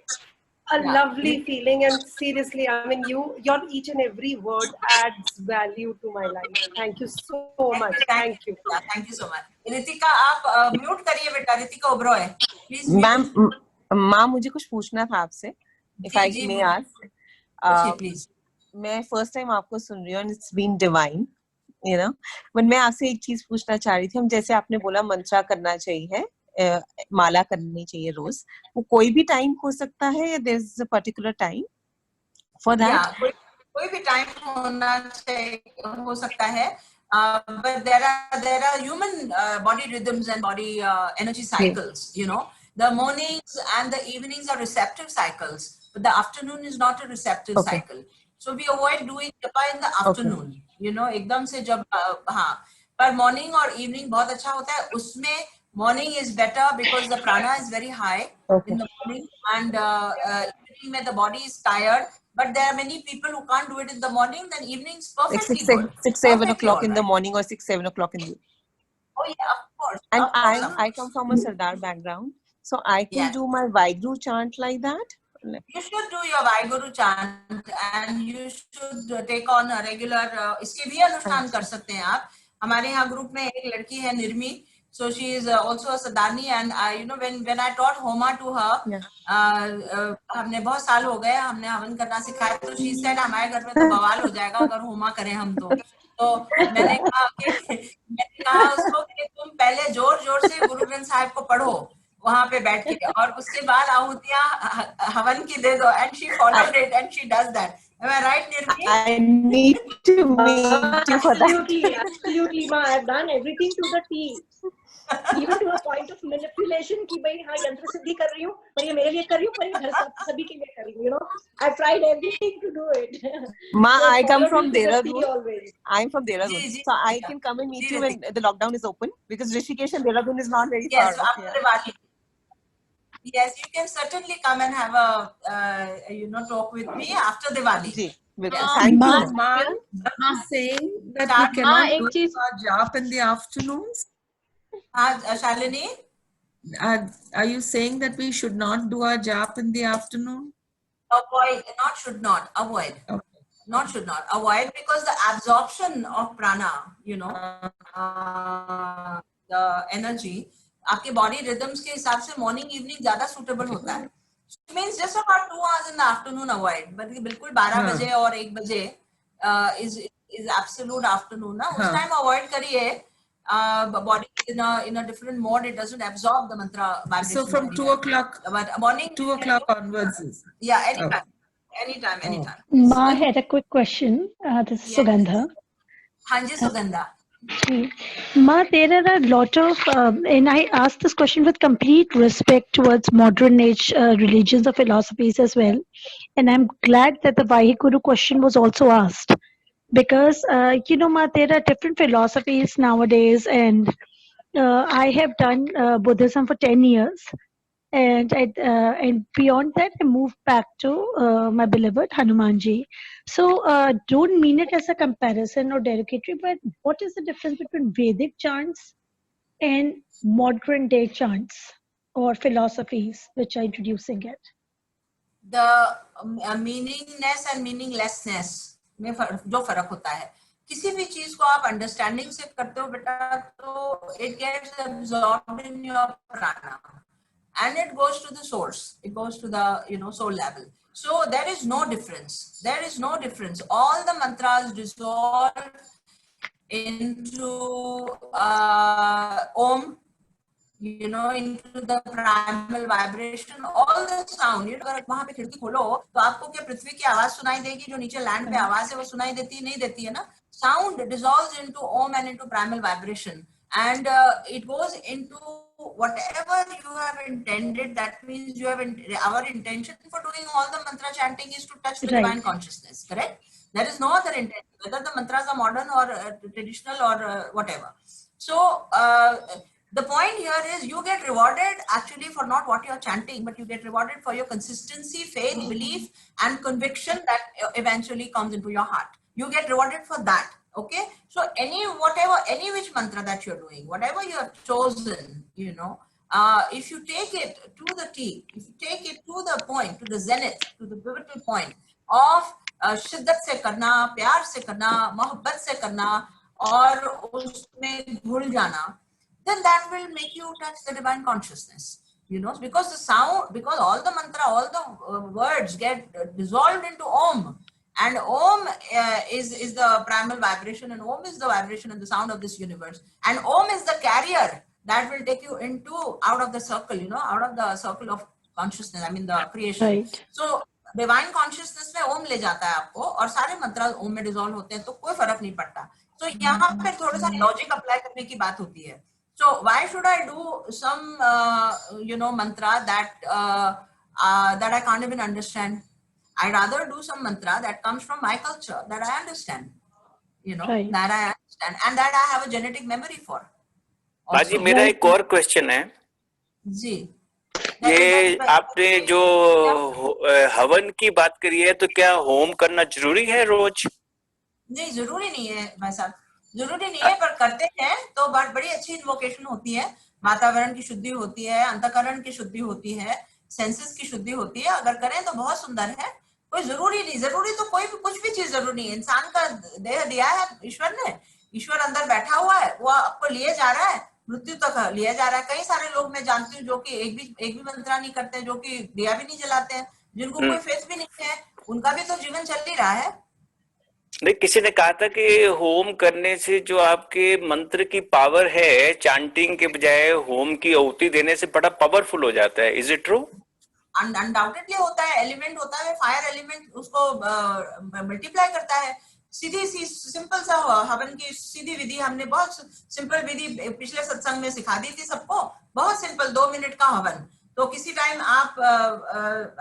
A lovely feeling, and seriously, I mean, your each and every word adds value to my life. Thank you so much. Thank you. Thank you so much. Ritika, आप mute करिए बेटा. Ritika Oberoi, please. Ma'am, माँ, मुझे कुछ पूछना था आपसे. If I may ask. Please. मैं फर्स्ट टाइम आपको सुन रही हूँ, and it's been divine, you know. But मैं आपसे एक चीज पूछना चाह रही थी. हम जैसे आपने बोला मंत्रा करना चाहिए, माला करनी चाहिए रोज, वो कोई भी टाइम हो सकता है या there is a particular time for that? कोई भी टाइम होना चाहिए, हो सकता है, but there are human body rhythms and body energy cycles. You know, the mornings and the evenings are receptive cycles, but the afternoon is not a receptive cycle. So we avoid doing japa in the afternoon. You know, एकदम से जब हाँ, पर morning और evening बहुत अच्छा होता है. उसमें Morning is better because the prana is very high in the morning, and evening when the body is tired. But there are many people who can't do it in the morning. Then evening is Like perfectly good. 6-7 Perfectly o'clock all in the right. morning or 6-7 o'clock in the. Oh yeah, of course. And Of course, of I course. come from a Sardar background, so I can Yeah. do my Vaheguru chant like that. You should do your Vaheguru chant, and you should take on a regular. इसके भी अनुष्ठान कर सकते हैं आप. हमारे यहाँ group में एक लड़की है निर्मी. So she is also a Sadhani, and you know when I taught Homa to her, हमने बहुत साल हो गए हमने हवन करना सिखाया, तो she said हमारे घर में तो बवाल हो जाएगा अगर होमा करें हम तो मैंने कहा उसको कि तुम पहले जोर जोर से गुरु ग्रंथ साहिब को पढ़ो वहां पे बैठ के, और उसके बाद आहुतियां हवन की दे दो, and she followed it and she does that. Am I right, Nirmi? I need to meet you for that. Absolutely, ma. I've done everything to the T. Even to a point of manipulation कि भाई हाँ यंत्र सिद्धि कर रही हूँ, पर ये मेरे लिए कर रही हूँ, पर ये घर सभी के लिए कर रही हूँ. You know, I've tried everything to do it. Ma, So I come follow from me to the T Dehradun. always. I'm from Dehradun, so I can come and meet you when the lockdown is open, because Rishikesh and Dehradun is not very Yes, far. after Diwali. Yes, you can certainly come and have a talk with me after Diwali. Thank you. Ma, saying that we cannot do our jap in the afternoons. Shalini? Are you saying that we should not do our jap in the afternoon? Avoid, not should not, avoid. Okay. Not should not, avoid, because the absorption of prana, the energy, आपके body rhythms के हिसाब से morning evening ज़्यादा suitable होता है. It means just about 2 hours in the afternoon avoid, but बिल्कुल 12 बजे और 1 बजे is absolute afternoon ना. उस time avoid करिए. Body in a different mode, it doesn't absorb the mantra vibration. So from 2 o'clock, but morning 2 o'clock onwards. Yeah, anytime. Ma, I had a quick question. This is Sugandha. Hanji Sugandha. Ma, there are a lot of, and I ask this question with complete respect towards modern age religions or philosophies as well. And I'm glad that the Vaheguru question was also asked. Because, Ma, there are different philosophies nowadays, and I have done Buddhism for 10 years. And beyond that, I moved back to my beloved Hanumanji. So don't mean it as a comparison or derogatory, but what is the difference between Vedic chants and modern day chants or philosophies which are introducing it? The meaningness and meaninglessness में जो फर्क होता है, किसी भी चीज को आप अंडरस्टैंडिंग से करते हो बेटा, तो it gets absorbed in your prana. And it goes to the source. It goes to the soul level. So there is no difference. There is no difference. All the mantras dissolve into Om, into the primal vibration. All the sound. अगर वहाँ पे खिड़की खोलो तो आपको क्या पृथ्वी की आवाज सुनाई देगी? जो नीचे लैंड पे आवाज है वो सुनाई देती है ना? Sound dissolves into Om and into primal vibration, and it goes into whatever you have intended. That means you have our intention for doing all the mantra chanting is to touch the divine consciousness, correct? There is no other intention, whether the mantras are modern or traditional or whatever. So the point here is you get rewarded actually for not what you're chanting, but you get rewarded for your consistency, faith, belief, and conviction that eventually comes into your heart. You get rewarded for that. Okay, so any which mantra that you're doing, whatever you have chosen, if you take it to the T, if you take it to the point, to the zenith, to the pivotal point of शिद्दत से करना, प्यार से करना, मोहब्बत से करना और उसमें घुल जाना, then that will make you touch the divine consciousness. Because the sound, because all the mantra, all the words get dissolved into Om. And Om is the primal vibration, and Om is the vibration and the sound of this universe. And Om is the carrier that will take you out of the circle, out of the circle of consciousness, I mean the creation. Right. So divine consciousness में Om ले जाता है आपको, और सारे मंत्र Om में dissolve होते हैं, तो कोई फर्क नहीं पड़ता. So यहाँ पे थोड़ा सा logic apply करने की बात होती है. So why should I do some mantra that I can't even understand? I'd rather do some mantra that comes from my culture, that I understand, that I understand, and that I have a genetic memory for. बाजी मेरा एक और question है जी। ये आपने जो हवन की बात करी है, तो क्या होम करना जरूरी है रोज? नहीं, जरूरी नहीं है भाई साहब, जरूरी नहीं है, पर करते हैं तो बड़ी अच्छी इन्वोकेशन होती है, वातावरण की शुद्धि होती है, अंतःकरण की शुद्धि होती है, सेंसेस की शुद्धि होती है। अगर करें तो बहुत सुंदर है। कोई जरूरी नहीं, जरूरी तो कोई भी कुछ भी चीज जरूरी नहीं है। इंसान का देह दिया है ईश्वर ने, ईश्वर अंदर बैठा हुआ है, वो आपको लिए जा रहा है, मृत्यु तक लिया जा रहा है। कई सारे लोग मैं जानती हूँ जो कि एक भी मंत्रा नहीं करते, जो कि दिया भी नहीं जलाते हैं, जिनको कोई फेथ भी नहीं है, उनका भी तो जीवन चल ही रहा है। नहीं, किसी ने कहा था कि होम करने से जो आपके मंत्र की पावर है, चैंटिंग के बजाय होम की आहुति देने से बड़ा पावरफुल हो जाता है। Is it true? अनडाउटेडली होता है, एलिमेंट होता है, फायर एलिमेंट उसको मल्टीप्लाई करता है। सीधी सी सिंपल सा हवन की सीधी विधि हमने बहुत सिंपल विधि पिछले सत्संग में सिखा दी थी सबको, बहुत सिंपल 2 मिनट का हवन। तो किसी टाइम आप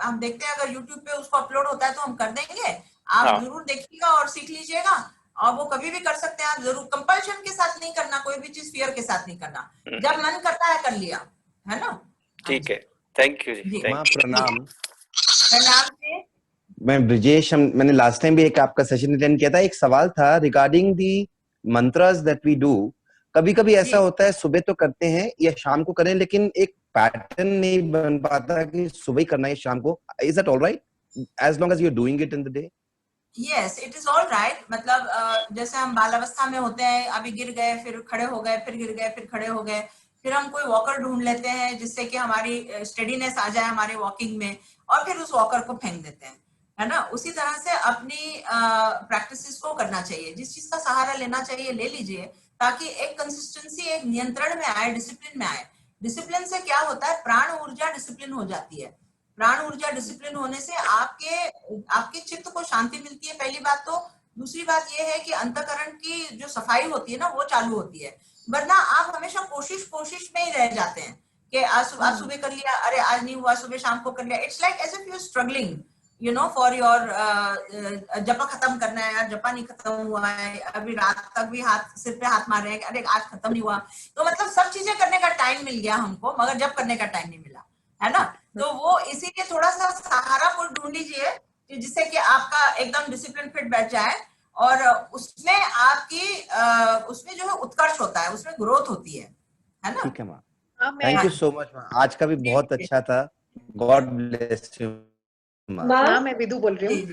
हम देखते हैं, अगर यूट्यूब पे उसको अपलोड होता है तो हम कर देंगे, आप जरूर देखिएगा और सीख लीजिएगा। और वो कभी भी कर सकते हैं आप, जरूर कंपल्शन के साथ नहीं करना, कोई भी चीज फियर के साथ नहीं करना, जब मन करता है कर लिया, है ना? ठीक है, थैंक यू जी। प्रणाम। प्रणाम जी। मैं ब्रिजेश, मैंने लास्ट टाइम भी एक आपका सेशन अटेंड किया था। एक सवाल था regarding the mantras that we do. कभी कभी ऐसा होता है सुबह तो करते हैं या शाम को करें, लेकिन एक पैटर्न नहीं बन पाता कि सुबह ही करना है शाम को। Is that alright as long as you are doing it in the day? Yes, it is all right. मतलब जैसे हम बाल अवस्था में होते हैं, अभी गिर गए, फिर खड़े हो गए, फिर गिर गए, फिर खड़े हो गए, फिर हम कोई वॉकर ढूंढ लेते हैं जिससे कि हमारी स्टेडीनेस आ जाए हमारे वॉकिंग में, और फिर उस वॉकर को फेंक देते हैं, है ना? उसी तरह से अपनी प्रैक्टिसेस को करना चाहिए। जिस चीज का सहारा लेना चाहिए ले लीजिए, ताकि एक कंसिस्टेंसी, एक नियंत्रण में आए, डिसिप्लिन में आए। डिसिप्लिन से क्या होता है, प्राण ऊर्जा डिसिप्लिन हो जाती है। प्राण ऊर्जा डिसिप्लिन होने से आपके चित्त को शांति मिलती है, पहली बात तो। दूसरी बात यह है कि अंतःकरण की जो सफाई होती है ना, वो चालू होती है। वरना आप हमेशा कोशिश में ही रह जाते हैं कि आज सुबह कर लिया, अरे आज नहीं हुआ, सुबह शाम को कर लिया। It's like as if you are struggling, you know, for your japa खत्म करना है, यार जपा नहीं खत्म हुआ है, अभी रात तक भी सिर पे हाथ मार रहे हैं, अरे आज खत्म नहीं हुआ। तो मतलब सब चीजें करने का टाइम मिल गया हमको, मगर जब करने का टाइम नहीं मिला, है ना? तो वो इसीलिए थोड़ा सा सहारा को ढूंढ लीजिए जिससे कि आपका एकदम डिसिप्लिन फिट बैठ जाए, और उसमें आपकी उसमें जो है उत्कर्ष होता है, उसमें ग्रोथ होती है ना? ठीक है माँ, थैंक यू सो मच माँ। आज का भी बहुत अच्छा था। गॉड ब्लेस यू माँ। मैं विदु बोल रही हूँ।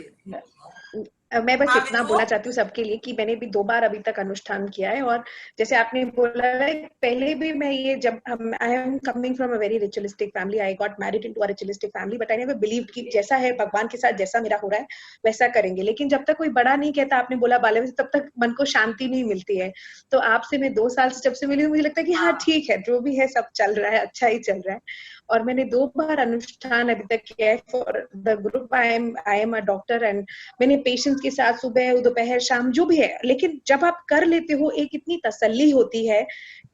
मैं बस इतना बोलना चाहती हूँ सबके लिए कि मैंने भी 2 बार अभी तक अनुष्ठान किया है, और जैसे आपने बोला है, पहले भी मैं ये, जब I am coming from a very ritualistic family, I got married into a ritualistic family, but I never believed कि जैसा है भगवान के साथ, जैसा मेरा हो रहा है वैसा करेंगे। लेकिन जब तक कोई बड़ा नहीं कहता, आपने बोला बाले में, तब तक मन को शांति नहीं मिलती है। तो आपसे मैं 2 साल से जब से मिली हूँ, मुझे लगता है कि हाँ ठीक है, जो भी है सब चल रहा है, अच्छा ही चल रहा है। और मैंने 2 बार अनुष्ठान अभी तक किया है for the group. I am a doctor, and मैंने पेशेंट्स के साथ सुबह दोपहर शाम जो भी है, लेकिन जब आप कर लेते हो एक इतनी तसल्ली होती है।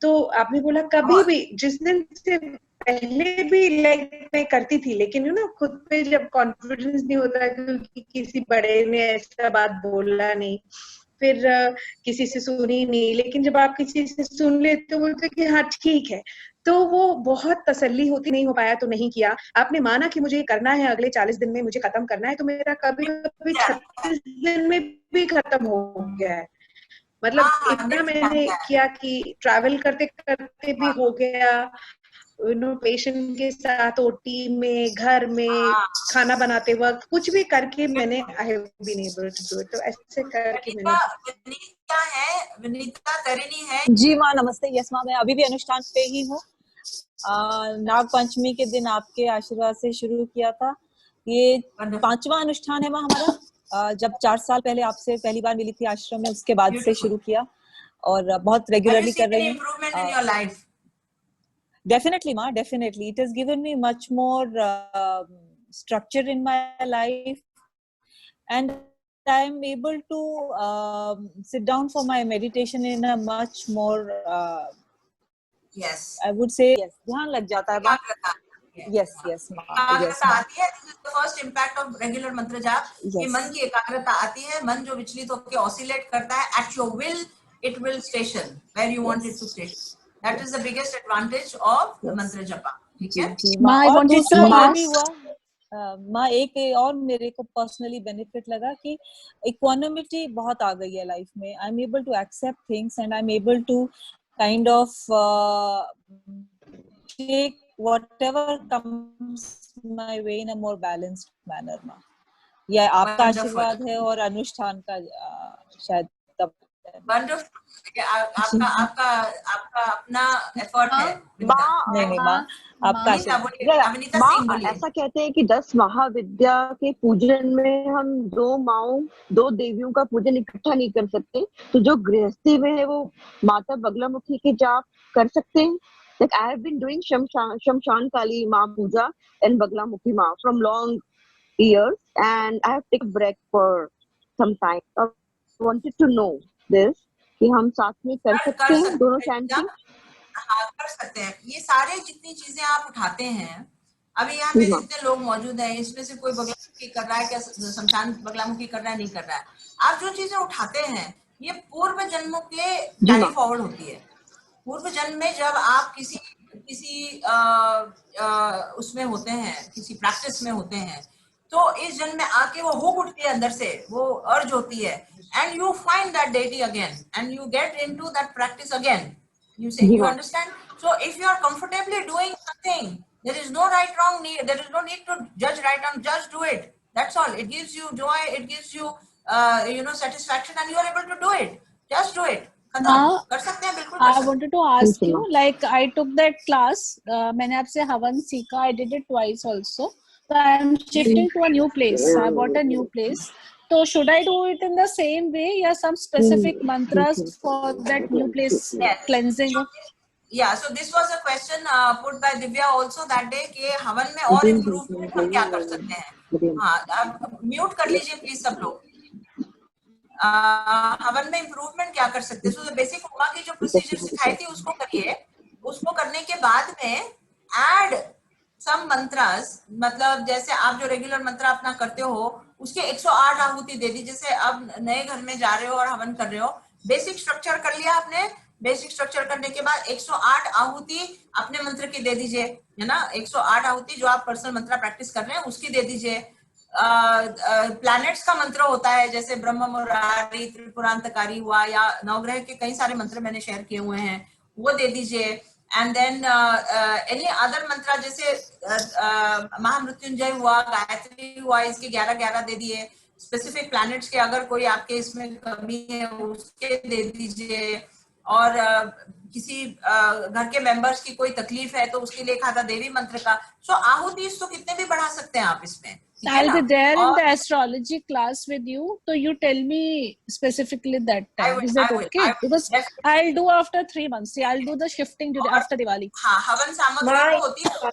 तो आपने बोला कभी भी, जिस दिन से पहले भी लाइक मैं करती थी, लेकिन यू नो खुद पे जब कॉन्फिडेंस नहीं होता, क्योंकि किसी बड़े ने ऐसा बात बोला नहीं, फिर किसी से सुनी नहीं, लेकिन जब आप किसी से सुन लेते हो, बोलते कि हाँ ठीक है, तो वो बहुत तसल्ली होती। नहीं हो पाया तो नहीं किया। आपने माना कि मुझे ये करना है, अगले 40 दिन में मुझे खत्म करना है, तो मेरा कभी कभी 36 दिन में भी खत्म हो गया है। मतलब इतना मैंने किया कि ट्रैवल करते करते भी हो गया, यू नो, पेशेंट के साथ ओटी में, घर में, खाना बनाते वक्त, कुछ भी करके मैंने I have been able to do it. तो ऐसे करके मैंने। विनीता करेनी है जी माँ, नमस्ते। यस माँ, मैं अभी भी अनुष्ठान पे ही हूँ। नाग पंचमी के दिन आपके आशीर्वाद से शुरू किया था। ये 5वां अनुष्ठान है माँ हमारा। जब 4 साल पहले आपसे पहली बार मिली थी आश्रम में, उसके बाद से शुरू किया, और बहुत रेगुलरली कर रही हूँ। Definitely ma, definitely it has given me much more structure in my life, and I am able to sit down for my meditation in a much more yes, I would say yes, ध्यान लग जाता है ma. Yes ma, yes ma. आती है। This is the first impact of regular mantra जाप, कि मन की एकाग्रता आती है। मन जो विचलित होकर oscillate करता है, at your will it will station where you want it to station, That is the biggest advantage of mantra japa. ठीक है? माँ I और wanted दूसरा to ये भी ask- हुआ माँ, एक और मेरे को पर्सनली बेनिफिट लगा कि इक्वानिमिटी बहुत आ गई है लाइफ में. I am able to accept things and I am able to kind of take whatever comes my way in a more balanced manner. माँ, यह आपका आशीर्वाद है और अनुष्ठान का शायद तब. आपका आपका आपका अपना एफर्ट है. नहीं माँ, आपका आशीर्वाद. माँ, ऐसा कहते हैं कि 10 महाविद्या के पूजन में हम 2 देवियों का पूजन इकट्ठा नहीं कर सकते. तो जो गृहस्थी में है वो माता बगलामुखी के जाप कर सकते हैं. Like I have been doing Shamshan Kali Ma Puja and Baglamukhi Ma from long years, and I have taken a break for some time. I wanted to know this कि हम साथ में कर सकते हैं दोनों चैंटिंग. हाँ, कर सकते हैं. ये सारे जितनी चीजें आप उठाते हैं, अभी यहाँ पे जितने लोग मौजूद हैं, इसमें से कोई बगलामुखी कर रहा है क्या, शमशान बगलामुखी कर रहा है, नहीं कर रहा है. आप जो चीजें उठाते हैं ये पूर्व जन्मों के कैरी फॉरवर्ड होती है. पूर्व जन्म में जब आप किसी उसमें होते हैं, किसी प्रैक्टिस में होते हैं, तो इस जन्म में आके वो हुक उठती है अंदर से, वो अर्ज होती है, and you find that deity again and you get into that practice again. You say, you understand? So if you are comfortably doing something, there is no right wrong need, there is no need to judge right wrong, just do it. That's all. It gives you joy, it gives you satisfaction, and you are able to do it. Just do it. कर सकते हैं, बिल्कुल. I wanted to ask you, like I took that class, मैंने आपसे हवन सीखा, I did it twice also. So I am shifting to a new place. I bought a new place. So should I do it in the same way, या some specific mantras for that new place cleansing? Yeah, so this was a question put by Divya also that day कि हवन में और improvement हम क्या कर सकते हैं. हाँ, आप म्यूट कर लीजिए प्लीज सब लोग. हवन में इम्प्रूवमेंट क्या कर सकते हैं. सो बेसिक होमा की जो प्रोसीजर सिखाई थी उसको करिए. उसको करने के बाद में ऐड सम मंत्रास, मतलब जैसे आप जो रेगुलर मंत्र अपना करते हो उसके 108 आहुति दे दी. जैसे अब नए घर में जा रहे हो और हवन कर रहे हो, बेसिक स्ट्रक्चर कर लिया आपने. बेसिक स्ट्रक्चर करने के बाद 108 आहुति अपने मंत्र की दे दीजिए, है ना. 108 आहुति जो आप पर्सनल मंत्र प्रैक्टिस कर रहे हैं उसकी दे दीजिए. प्लैनेट्स का मंत्र होता है, जैसे ब्रह्म मुरारी, त्रिपुरांतकारी हुआ, या नवग्रह के कई सारे मंत्र मैंने शेयर किए हुए हैं, वो दे दीजिए. एंड देन एनी अदर मंत्र, जैसे महामृत्युंजय हुआ, गायत्री हुआ, इसके 11-11 दे दिए. स्पेसिफिक प्लैनेट्स के अगर कोई आपके इसमें कमी है उसके दे दीजिए. और किसी घर के मेंबर्स की कोई तकलीफ है तो उसके लिए खाता देवी मंत्र का. सो आहुति तो कितने भी बढ़ा सकते हैं आप इसमें. I'll be there in the astrology class with you. So you tell me specifically that time. Is that okay? Because I'll do after 3 months. See, I'll do the shifting after Diwali. हाँ, हवन सामग्री होती है.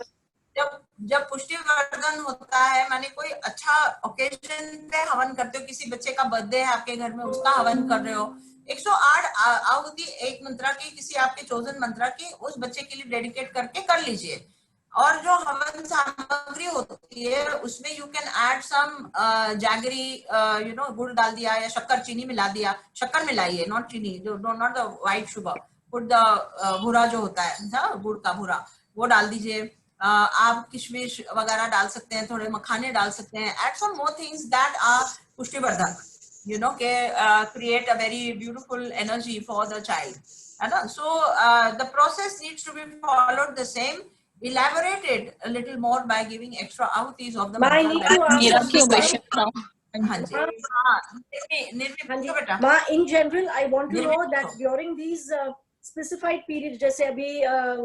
जब पुष्टि वर्धन होता है, माने कोई अच्छा ओकेजन पे हवन करते हो, किसी बच्चे का बर्थडे है आपके घर में, उसका हवन कर रहे हो, 108 आहुति एक मंत्र की, किसी आपके चोजन मंत्र की उस बच्चे के लिए डेडिकेट करके कर लीजिए. और जो हवन सामग्री होती है उसमें you can add some jaggery, गुड़ डाल दिया या शक्कर, चीनी मिला दिया. शक्कर मिलाइए, not cheeni, not the white sugar. गुड़ भूरा जो होता है ना, गुड़ का भूरा, वो डाल दीजिए. आप किशमिश वगैरह डाल सकते हैं, थोड़े मखाने डाल सकते हैं. Add some more things that are पुष्टिवर्धक, create a very beautiful energy for the child. So the process needs to be followed the same, elaborated a little more by giving extra ahutis of the Ma, in general, I want to know that during these specified periods, जैसे अभी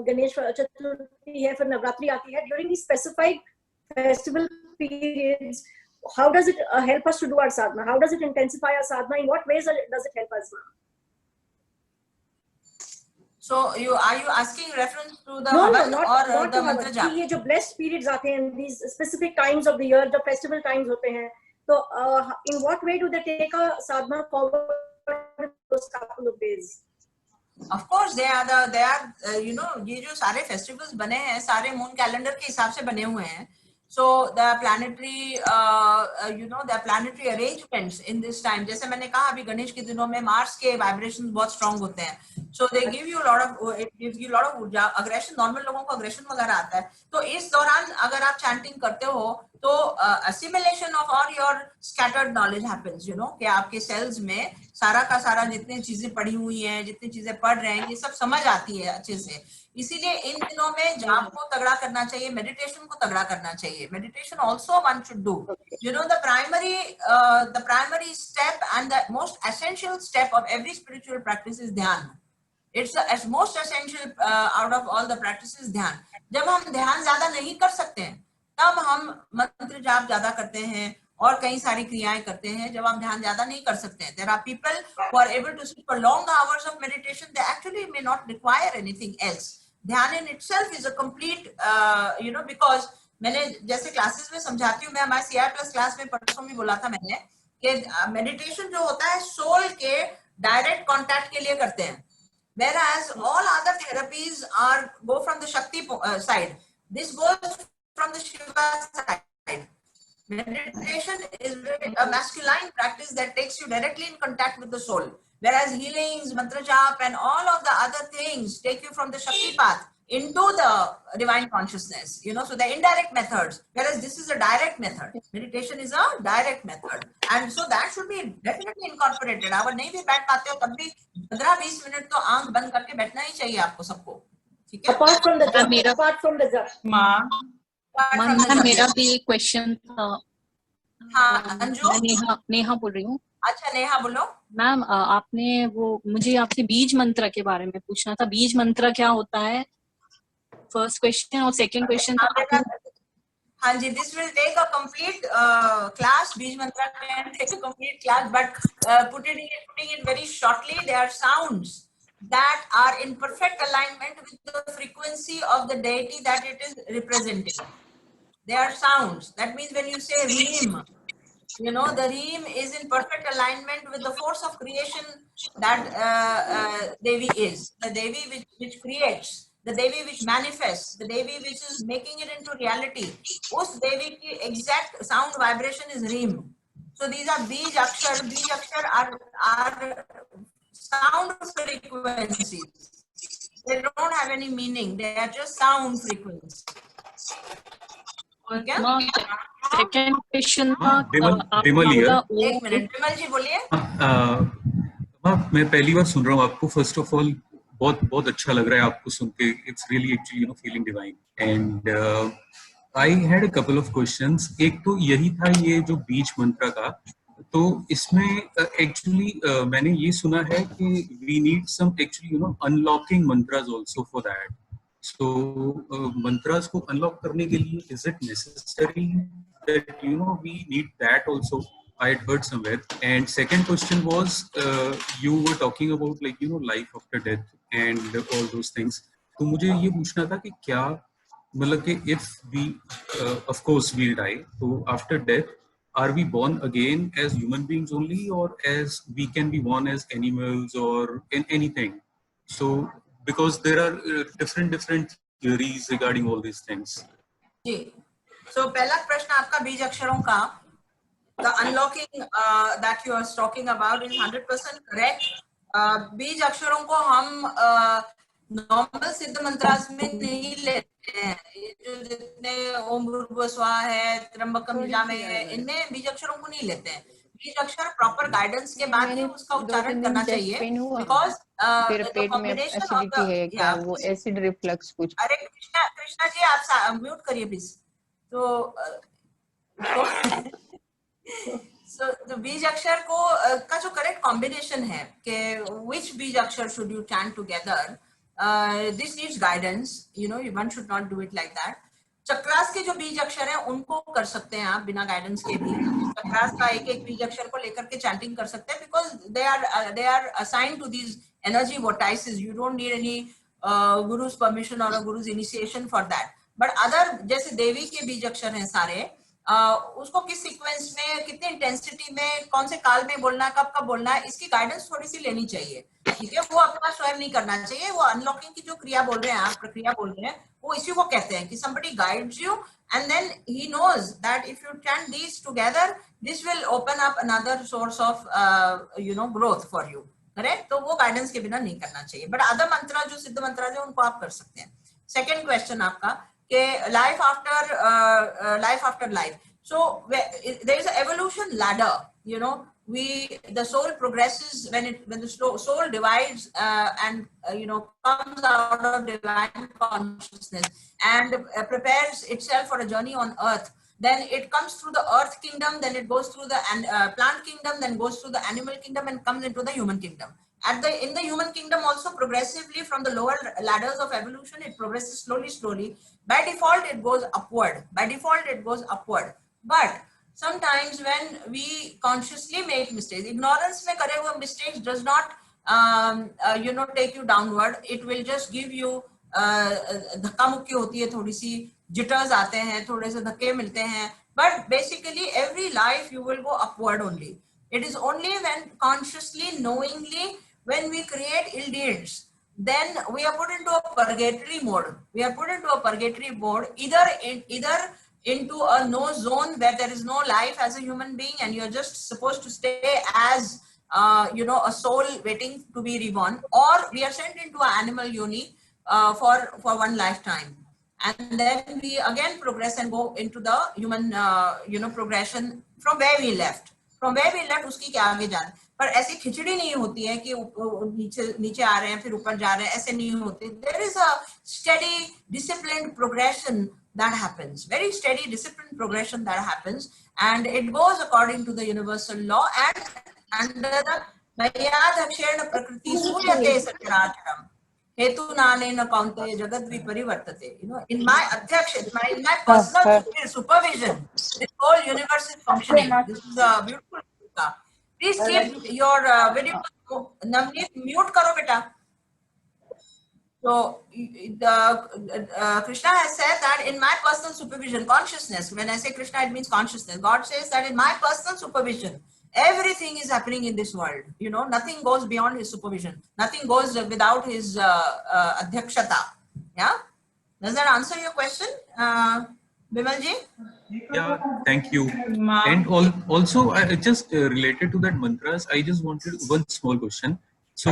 Ganesh Chaturthi है, फिर नवरात्रि आती है, during these specified festival periods, how does it help us to do our sadhana? How does it intensify our sadhana? In what ways does it help us? So are you asking reference to the no, havan not the mantra jap? ये जो blessed periods आते हैं, these specific times of the year, the festival times होते हैं, तो in what way do they take a sadhana forward those couple of days? Of course, they are ये जो सारे festivals बने हैं, सारे moon calendar के हिसाब से बने हुए हैं. So the planetary the planetary arrangements in this time, जैसे मैंने कहा अभी गणेश के दिनों में मार्स के वाइब्रेशन बहुत स्ट्रांग होते हैं, so they give you it gives you a lot of ऊर्जा. अग्रेशन, नॉर्मल लोगों को अग्रेशन वगैरह आता है, तो इस दौरान अगर आप चैंटिंग करते हो तो assimilation of all your scattered knowledge happens, कि आपके सेल्स में सारा का सारा जितनी चीजें पढ़ी हुई हैं, जितनी चीजें पढ़ रहे हैं, ये सब समझ आती है अच्छे से. इसीलिए इन दिनों में जाप को तगड़ा करना चाहिए, मेडिटेशन को तगड़ा करना चाहिए. Meditation also one should do. The primary step and the most essential step of every spiritual practice is dhyan. It's the most essential out of all the practices, dhyan. जब हम ध्यान ज्यादा नहीं कर सकते हैं तब हम मंत्र जाप ज्यादा करते हैं और कई सारी क्रियाएं करते हैं. जब हम ध्यान ज्यादा नहीं कर सकते हैं, there are people who are able to sit for long hours of meditation. They actually may not require anything else. ध्यान in itself is a complete because मैंने जैसे क्लासेस में समझाती हूँ, मैं हमारे CI+ क्लास में परसों भी बोला था मैंने कि मेडिटेशन जो होता है सोल के डायरेक्ट कांटेक्ट के लिए करते हैं, whereas all other therapies go from the Shakti side. This goes from the Shiva side. Meditation is a masculine practice that takes you directly in contact with the soul, whereas healings, mantra jap and all of the other things take you from the Shakti path into the divine consciousness, so the indirect methods, whereas this is a direct method. Meditation is a direct method, and so that should be definitely incorporated. अगर नहीं भी बैठ पाते हो तब भी 15-20 minute तो आंख बंद करके बैठना ही चाहिए आपको सबको, ठीक है? Apart from the jap. मेरा भी एक क्वेश्चन था. हाँ अंजू, मैं नेहा बोल रही हूँ. अच्छा नेहा बोलो. मैम आपने मुझे आपसे बीज मंत्र के बारे में पूछना था. बीज मंत्र क्या होता है, फर्स्ट क्वेश्चन. और सेकंड क्वेश्चन था. हाँ जी, this will take a complete class. बीज मंत्र can take a complete class, but putting it very shortly, they are sounds that are in perfect alignment with the frequency of the deity that it is representing. They are sounds. That means when you say reem, the reem is in perfect alignment with the force of creation that Devi is. The Devi which creates, the Devi which manifests, the Devi which is making it into reality. Us Devi ki exact sound vibration is reem. So these are Bij Akshar. Bij Akshar are sound frequencies. They don't have any meaning. They are just sound frequencies. Okay? Second question था. विमल एक minute, विमल जी बोलिए. मैं पहली बार सुन रहा हूँ आपको. First of all बहुत अच्छा लग रहा है आपको सुन के. It's really actually feeling divine. And I had a couple of questions. एक तो यही था ये जो बीज मंत्र का, तो इसमें एक्चुअली मैंने ये सुना है कि we need some actually unlocking mantras also for that. So mantras को अनलॉक करने के लिए is it necessary that we need that also? I had heard somewhere. And second question was you were talking about life after death and all those things. तो मुझे ये पूछना था कि क्या मतलब कि if we of course we die, so after death are we born again as human beings only, or as we can be born as animals or in anything? So because there are different theories regarding all these things. Ji, so पहला प्रश्न आपका बीज अक्षरों का, the unlocking that you are talking about is 100% correct. बीज अक्षरों को हम नॉर्मल सिद्ध मंत्रास में नहीं लेते हैं. जो जितने ओम भूर्भुवः स्वः है, त्र्यंबकम यजामहे है, इनमें बीज अक्षरों को नहीं लेते हैं. बीज अक्षर प्रॉपर गाइडेंस के बाद ही उसका उच्चारण करना चाहिए. बिकॉज कॉम्बिनेशन ऑफ द क्या वो एसिड रिफ्लक्स कुछ. अरे कृष्णा जी आप म्यूट करिए प्लीज. तो so the बीज अक्षर को का जो करेक्ट कॉम्बिनेशन है कि which बीज अक्षर should you chant together, this needs guidance. One should not do it like that. Chakras के जो बीज अक्षर हैं उनको कर सकते हैं आप बिना गाइडेंस के भी. चक्रास का एक बीज अक्षर को लेकर के चैंटिंग कर सकते हैं, because they are assigned to these energy vortices. You don't need any guru's permission or a guru's initiation for that. But other जैसे देवी के बीज अक्षर हैं सारे, उसको किस सीक्वेंस में, कितने इंटेंसिटी में, कौन से काल में बोलना है, कब कब बोलना है, इसकी गाइडेंस थोड़ी सी लेनी चाहिए, ठीक है। वो अपना स्वयं नहीं करना चाहिए। वो अनलॉकिंग की जो क्रिया बोल रहे हैं आप, प्रक्रिया बोल रहे हैं, वो इसी को कहते हैं कि somebody guides you and then he knows that if you chant these together, this will open up another source of growth for you, correct. तो वो गाइडेंस के बिना नहीं करना चाहिए। बट अदर मंत्र जो सिद्ध मंत्र है उनको आप कर सकते हैं। सेकेंड क्वेश्चन आपका कि life after life, so there is an evolution ladder, the soul progresses when the soul divides and comes out of divine consciousness and prepares itself for a journey on earth. Then it comes through the earth kingdom, then it goes through the plant kingdom, then goes through the animal kingdom and comes into the human kingdom. In the human kingdom also, progressively from the lower ladders of evolution, it progresses slowly. By default it goes upward. But sometimes when we consciously make mistakes, ignorance mein kare hue mistakes does not take you downward. It will just give you धक्का मुक्की होती है, थोड़ी सी jitters आते हैं, थोड़े से धक्के मिलते हैं, but basically every life you will go upward only. It is only when consciously, knowingly, when we create ill deeds, then we are put into a purgatory mode. Either into a no zone where there is no life as a human being and you're just supposed to stay as a soul waiting to be reborn, or we are sent into an animal yoni for one lifetime, and then we again progress and go into the human progression from where we left उसकी क्या आगे जाना। पर ऐसी खिचड़ी नहीं होती है कि नीचे आ रहे हैं फिर ऊपर जा रहे हैं, ऐसे नहीं होते। There is a steady disciplined progression that happens, very steady disciplined progression that happens, and it goes according to the universal law and under the Mayadakshena prakriti suryate satyaracharam hetu nane kaunte jagat viparivartate. In my in my personal supervision, this whole universe is functioning. This is a beautiful book. Please keep your video. Navneet, mute karo beta. So Krishna has said that in my personal supervision, consciousness, when I say Krishna, it means consciousness. God says that in my personal supervision, everything is happening in this world. Nothing goes beyond his supervision. Nothing goes without his adhyakshata. Yeah? Does that answer your question, Bimalji? Yeah, thank you. And also, just related to that mantras, I just wanted one small question. So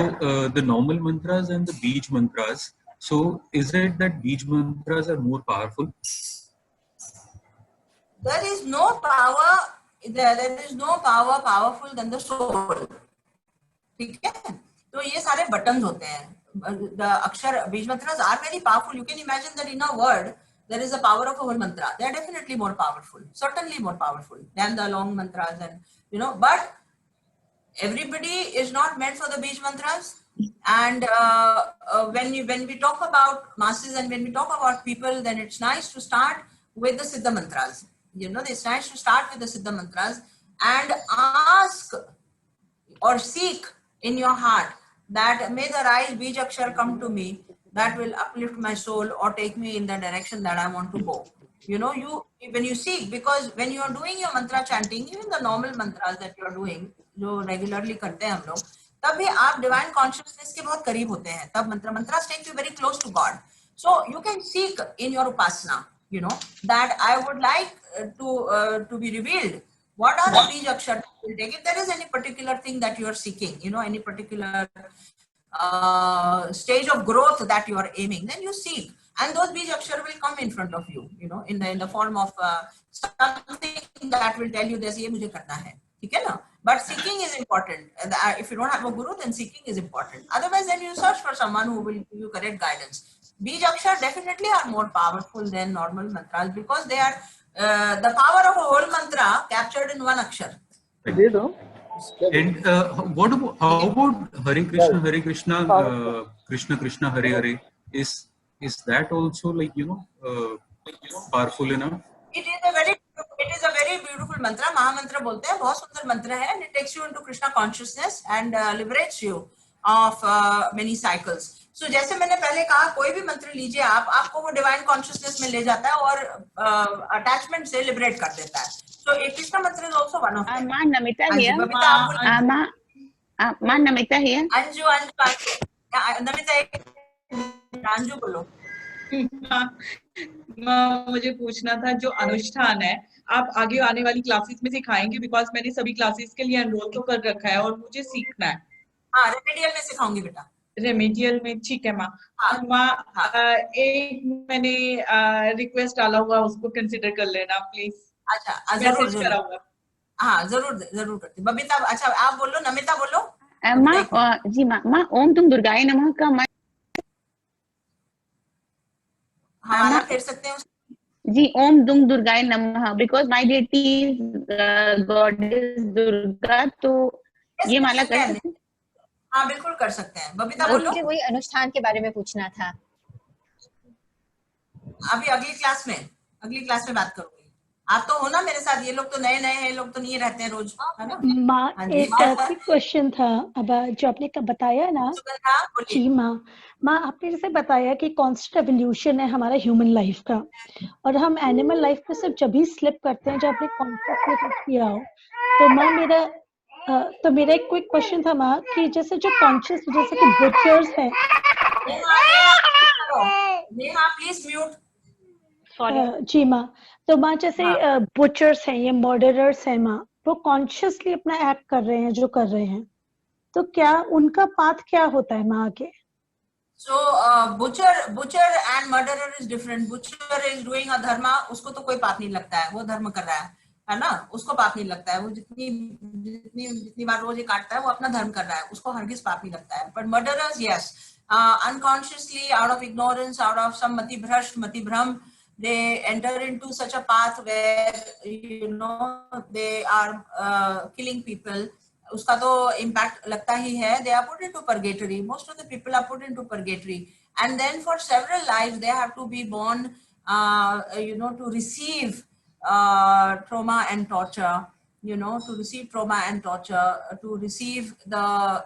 the normal mantras and the beej mantras, so is it that beej mantras are more powerful? There is no power powerful than the soul. ठीक है? तो ये सारे buttons होते हैं. The अक्षर beej mantras are very powerful. You can imagine that in a word there is a power of a whole mantra. They are definitely more powerful, certainly more powerful than the long mantras, and but everybody is not meant for the beej mantras. And when we talk about masses and when we talk about people, then it's nice to start with the siddha mantras. It's nice to start with the siddha mantras and ask or seek in your heart that may the right beej akshar come to me that will uplift my soul or take me in the direction that I want to go. When you seek, because when you are doing your mantra chanting, even the normal mantras that you are doing, जो regularly करते हैं हम लोग, तब भी आप divine consciousness के बहुत करीब होते हैं, तब mantras take you very close to God. So you can seek in your upasana, that I would like to be revealed. What are the beej akshar will take? If there is any particular thing that you are seeking, any particular stage of growth that you are aiming, then you seek, and those beej akshar will come in front of you, in the form of something that will tell you this ye mujhe karna hai. But seeking is important. If you don't have a guru, then seeking is important. Otherwise, then you search for someone who will give you correct guidance. Beej akshar definitely are more powerful than normal mantras because they are the power of a whole mantra captured in one akshar. And how about Hare Krishna, Krishna Krishna, Hare Hare? Is that also powerful enough? It is a very beautiful mantra. Mahamantra bolte hain, bahut sundar mantra hai, and it takes you into Krishna consciousness and liberates you of many cycles. So जैसे मैंने पहले कहा, कोई भी मंत्र लीजिए आप, आपको वो डिवाइन कॉन्शियसनेस में ले जाता है और अटैचमेंट से लिबरेट कर देता है. So a Krishna mantra is also one of them. Ma Namita here. Babita, Ma Namita here. Anju, Namita, Anju बोलो. मुझे पूछना था, जो अनुष्ठान है आप आगे आने वाली क्लासेस में सिखाएंगे? बिकॉज मैंने सभी क्लासेस के लिए एनरोल तो कर रखा है और मुझे सीखना है. हाँ, रेमेडियल में सिखाऊंगी बेटा. रेमेडियल में, ठीक है माँ. माँ एक मैंने रिक्वेस्ट डाला हुआ, उसको कंसिडर कर लेना प्लीज. अच्छा, जरूर. हाँ, जरूर करती. बबीता, अच्छा आप बोलो. नमिता बोलो. माँ जी माँ ओम तुम दुर्गाय नमः का मैं हमारा कर सकते हैं जी. ओम दुम दुर्गाय नमः, because my deity goddess Durga, तो ये माला कर सकते हैं? हाँ बिल्कुल कर सकते हैं. बबीता बोलो. मुझे वही अनुष्ठान के बारे में पूछना था. अभी अगली क्लास में बात करूंगी. आप तो हो ना मेरे साथ. ये लोग तो नए हैं, लोग तो नहीं रहते हैं रोज, है ना. माँ एक क्विक क्वेश्चन था. अब जो आपने बताया ना जी माँ आपने जैसे बताया कि कांस्टेंट एवोल्यूशन है हमारा ह्यूमन लाइफ का, और हम एनिमल लाइफ में सिर्फ जब ही स्लिप करते हैं जब आपने कॉन्शियसनेस किया हो. तो मेरा एक क्विक क्वेश्चन था माँ कि जैसे जो कॉन्शियस, जैसे कि बुचर्स हैं. Neha please mute. जी माँ, तो माँ जैसे बुचर्स हैं, ये मर्डरर्स हैं माँ, वो कॉन्शियसली अपना एक्ट कर रहे हैं जो कर रहे हैं, तो क्या उनका पाथ क्या होता है माँ आगे? So butcher and murderer is different. Butcher is doing a dharma, उसको तो कोई पाप नहीं लगता है, वो धर्म कर रहा है ना, उसको पाप नहीं लगता है. वो जितनी बार रोज ये काटता है वो अपना धर्म कर रहा है, उसको हरगिज पाप नहीं लगता है. But murderers, yes, unconsciously, out of ignorance, out of some mati bhram, they enter into such a path where they are killing people. उसका तो impact लगता ही है. They are put into purgatory. Most of the people are put into purgatory, and then for several lives they have to be born, to receive trauma and torture. To receive trauma and torture, to receive the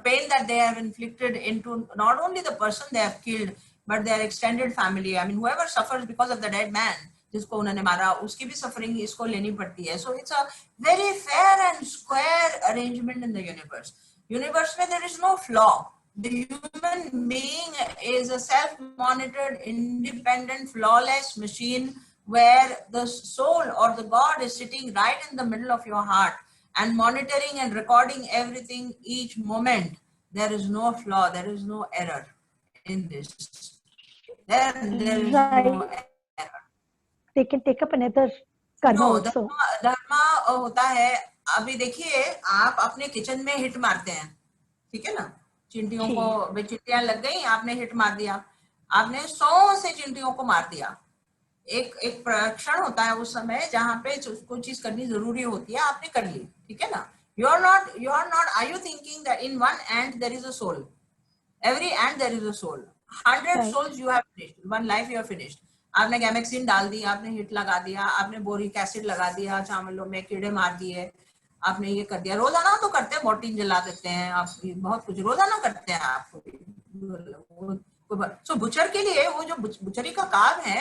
pain that they have inflicted into not only the person they have killed, but their extended family. I mean, whoever suffers because of the dead man जिसको उन्होंने मारा, उसकी भी suffering इसको लेनी पड़ती है. So it's a very fair and square arrangement in the universe. Universe में there is no flaw. The human being is a self-monitored, independent, flawless machine where the soul or the God is sitting right in the middle of your heart and monitoring and recording everything each moment. There is no flaw. There is no error in this. There is no error. They can take up another karma also. धर्मा होता है. अभी देखिए, आप अपने kitchen में hit मारते हैं, ठीक है ना. चिंटियों को चिंटियां लग गई, आपने हिट मार दिया, आपने 100 से चिंटियों को मार दिया. एक क्षण होता है उस समय जहां पे कोई चीज करनी जरूरी होती है, आपने कर ली, ठीक है ना. You are not. Are you thinking that in one ant there is a soul? Every ant there is a soul. 100 souls you have finished. One life you have finished. आपने गैमेक्सिन डाल दी, आपने हिट लगा दिया, आपने boric acid लगा दिया, चावलों में कीड़े मार दिए, आपने ये कर दिया. रोजाना तो करते हैं, मोर्टीन जला देते हैं, आप बहुत कुछ रोजाना करते हैं आप. सो बुचर के लिए वो जो बुचरी का काम है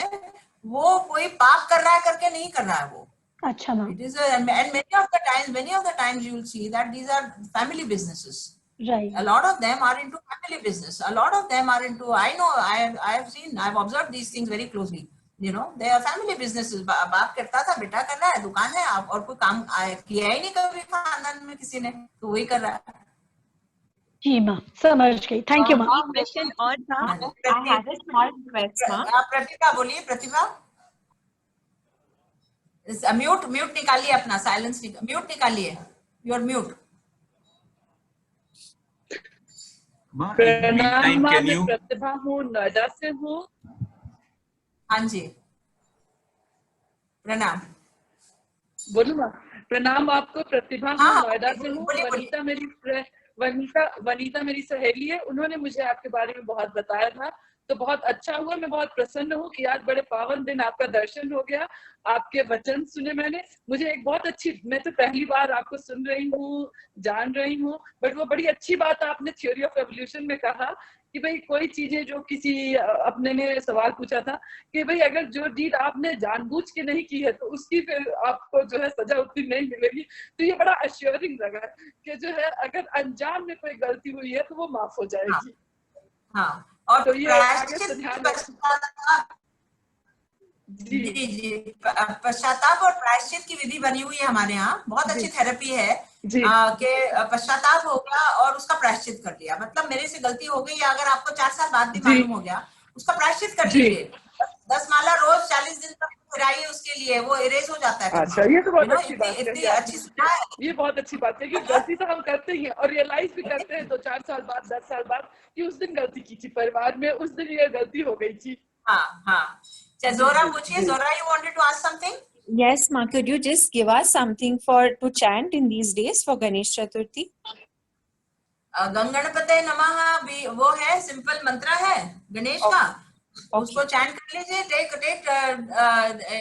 वो कोई पाप कर रहा है करके नहीं कर रहा है वो. अच्छा ma'am. It is and many of the times you will see that these are family businesses. Right. A lot of them are into family business. A lot of them are into, I know, I've observed these things very closely. They are family businesses. बाप करता था, बेटा कर रहा है, दुकान है, आप और कोई काम किया ही नहीं कभी खानदान में किसी ने, तो वही कर रहा है. जी माँ, समझ गई. थैंक यू माँ. क्वेश्चन और था. I have a small request, ma'am. प्रतिभा बोलिए. प्रतिभा म्यूट निकालिए अपना, साइलेंस म्यूट निकालिए. You are mute. प्रणाम, मैं प्रतिभा हूँ, नोएडा से हूँ. हाँ जी, प्रणाम. बोलो ना. प्रणाम आपको. प्रतिभा हूँ, नोएडा से हूँ. वनीता मेरी सहेली है. उन्होंने मुझे आपके बारे में बहुत बताया था, तो बहुत अच्छा हुआ, मैं बहुत प्रसन्न हूँ कि आज बड़े पावन दिन आपका दर्शन हो गया, आपके वचन सुने मैंने। मुझे एक बहुत अच्छी, मैं तो पहली बार आपको सुन रही हूँ, जान रही हूँ, बट वो बड़ी अच्छी बात आपने थ्योरी ऑफ एवोल्यूशन में कहा कि भाई कोई चीजें, जो किसी अपने ने सवाल पूछा था कि भाई अगर जो डीड आपने जानबूझ के नहीं की है तो उसकी फिर आपको जो है सजा उतनी नहीं मिलेगी। तो ये बड़ा अश्योरिंग लगा कि जो है अगर अनजान में कोई गलती हुई है तो वो माफ हो जाएगी। हाँ, और तो ये आगे से ध्यान जी जी, पश्चाताप और प्रायश्चित की विधि बनी हुई है हमारे यहाँ, बहुत अच्छी थेरेपी है कि पश्चाताप हो गया और उसका प्रायश्चित कर लिया। मतलब मेरे से गलती हो गई, अगर आपको 4 साल बाद भी मालूम हो गया, उसका प्रायश्चित कर लीजिए। 10 माला रोज 40 दिन तक फिराइए, उसके लिए वो इरेज हो जाता है। अच्छा, ये तो बहुत अच्छी बात है, इतनी अच्छी सुना है। ये बहुत अच्छी बात है कि गलती तो हम करते ही हैं और रियलाइज भी करते हैं 2-4 साल बाद, 10 साल बाद कि उस दिन गलती की थी परिवार में, उस दिन ये गलती हो गई थी। हाँ हाँ, Zora, Zora, you wanted to ask something? Yes, Ma, could you just give us something to chant in these days for Ganesh Chaturthi? गंगणपते नमः भी वो है, सिंपल मंत्र है गणेश का, उसको चैंट कर लीजिए। टेक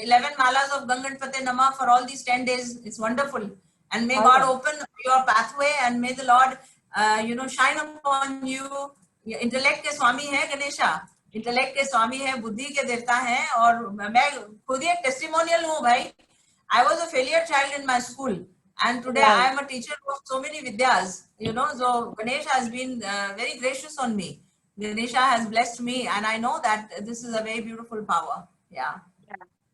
11 malas of गंगणपते नमः for all these 10 days. It's wonderful, and may God open your pathway and may the Lord shine upon you. Intellect के स्वामी है गणेशा, इंटेलेक्ट के स्वामी है, बुद्धि के देवता है। और मैं खुद ही एक टेस्टिमोनियल हूँ भाई। I was a failure child in my school and today I am a teacher of so many vidyas, so Ganesha has been very gracious on me. Ganesha has blessed me and I know that this is a very beautiful power. Yeah.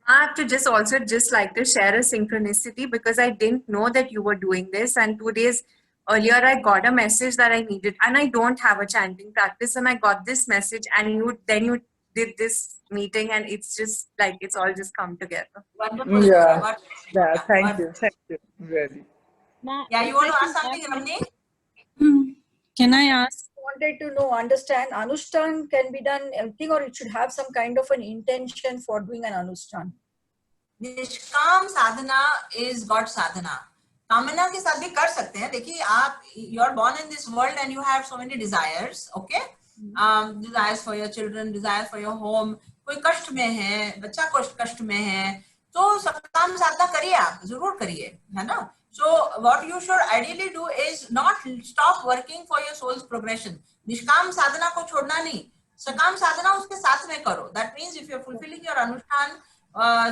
I have to just like to share a synchronicity because I didn't know that you were doing this, and 2 days earlier I got a message that I needed, and I don't have a chanting practice, and I got this message, and you did this meeting, and it's just like it's all just come together. Wonderful. Yeah, thank you really. Yeah, you want to ask something, Ramni? Can I ask? Wanted to know, understand, Anushthan can be done anything, or it should have some kind of an intention for doing an Anushthan? निष्काम साधना is God sadhana. कामना के साथ भी कर सकते हैं। देखिए, आप you are born in this world and you have so many desires, okay? Desires for your children, desires for your home. कोई कष्ट में है, बच्चा कष्ट में है, तो सकाम साधना करिए, आप जरूर करिए, है ना? So what you should ideally do is not stop working for your soul's progression. निष्काम साधना को छोड़ना नहीं, सकाम साधना उसके साथ में करो. That means if you are fulfilling your anushthan,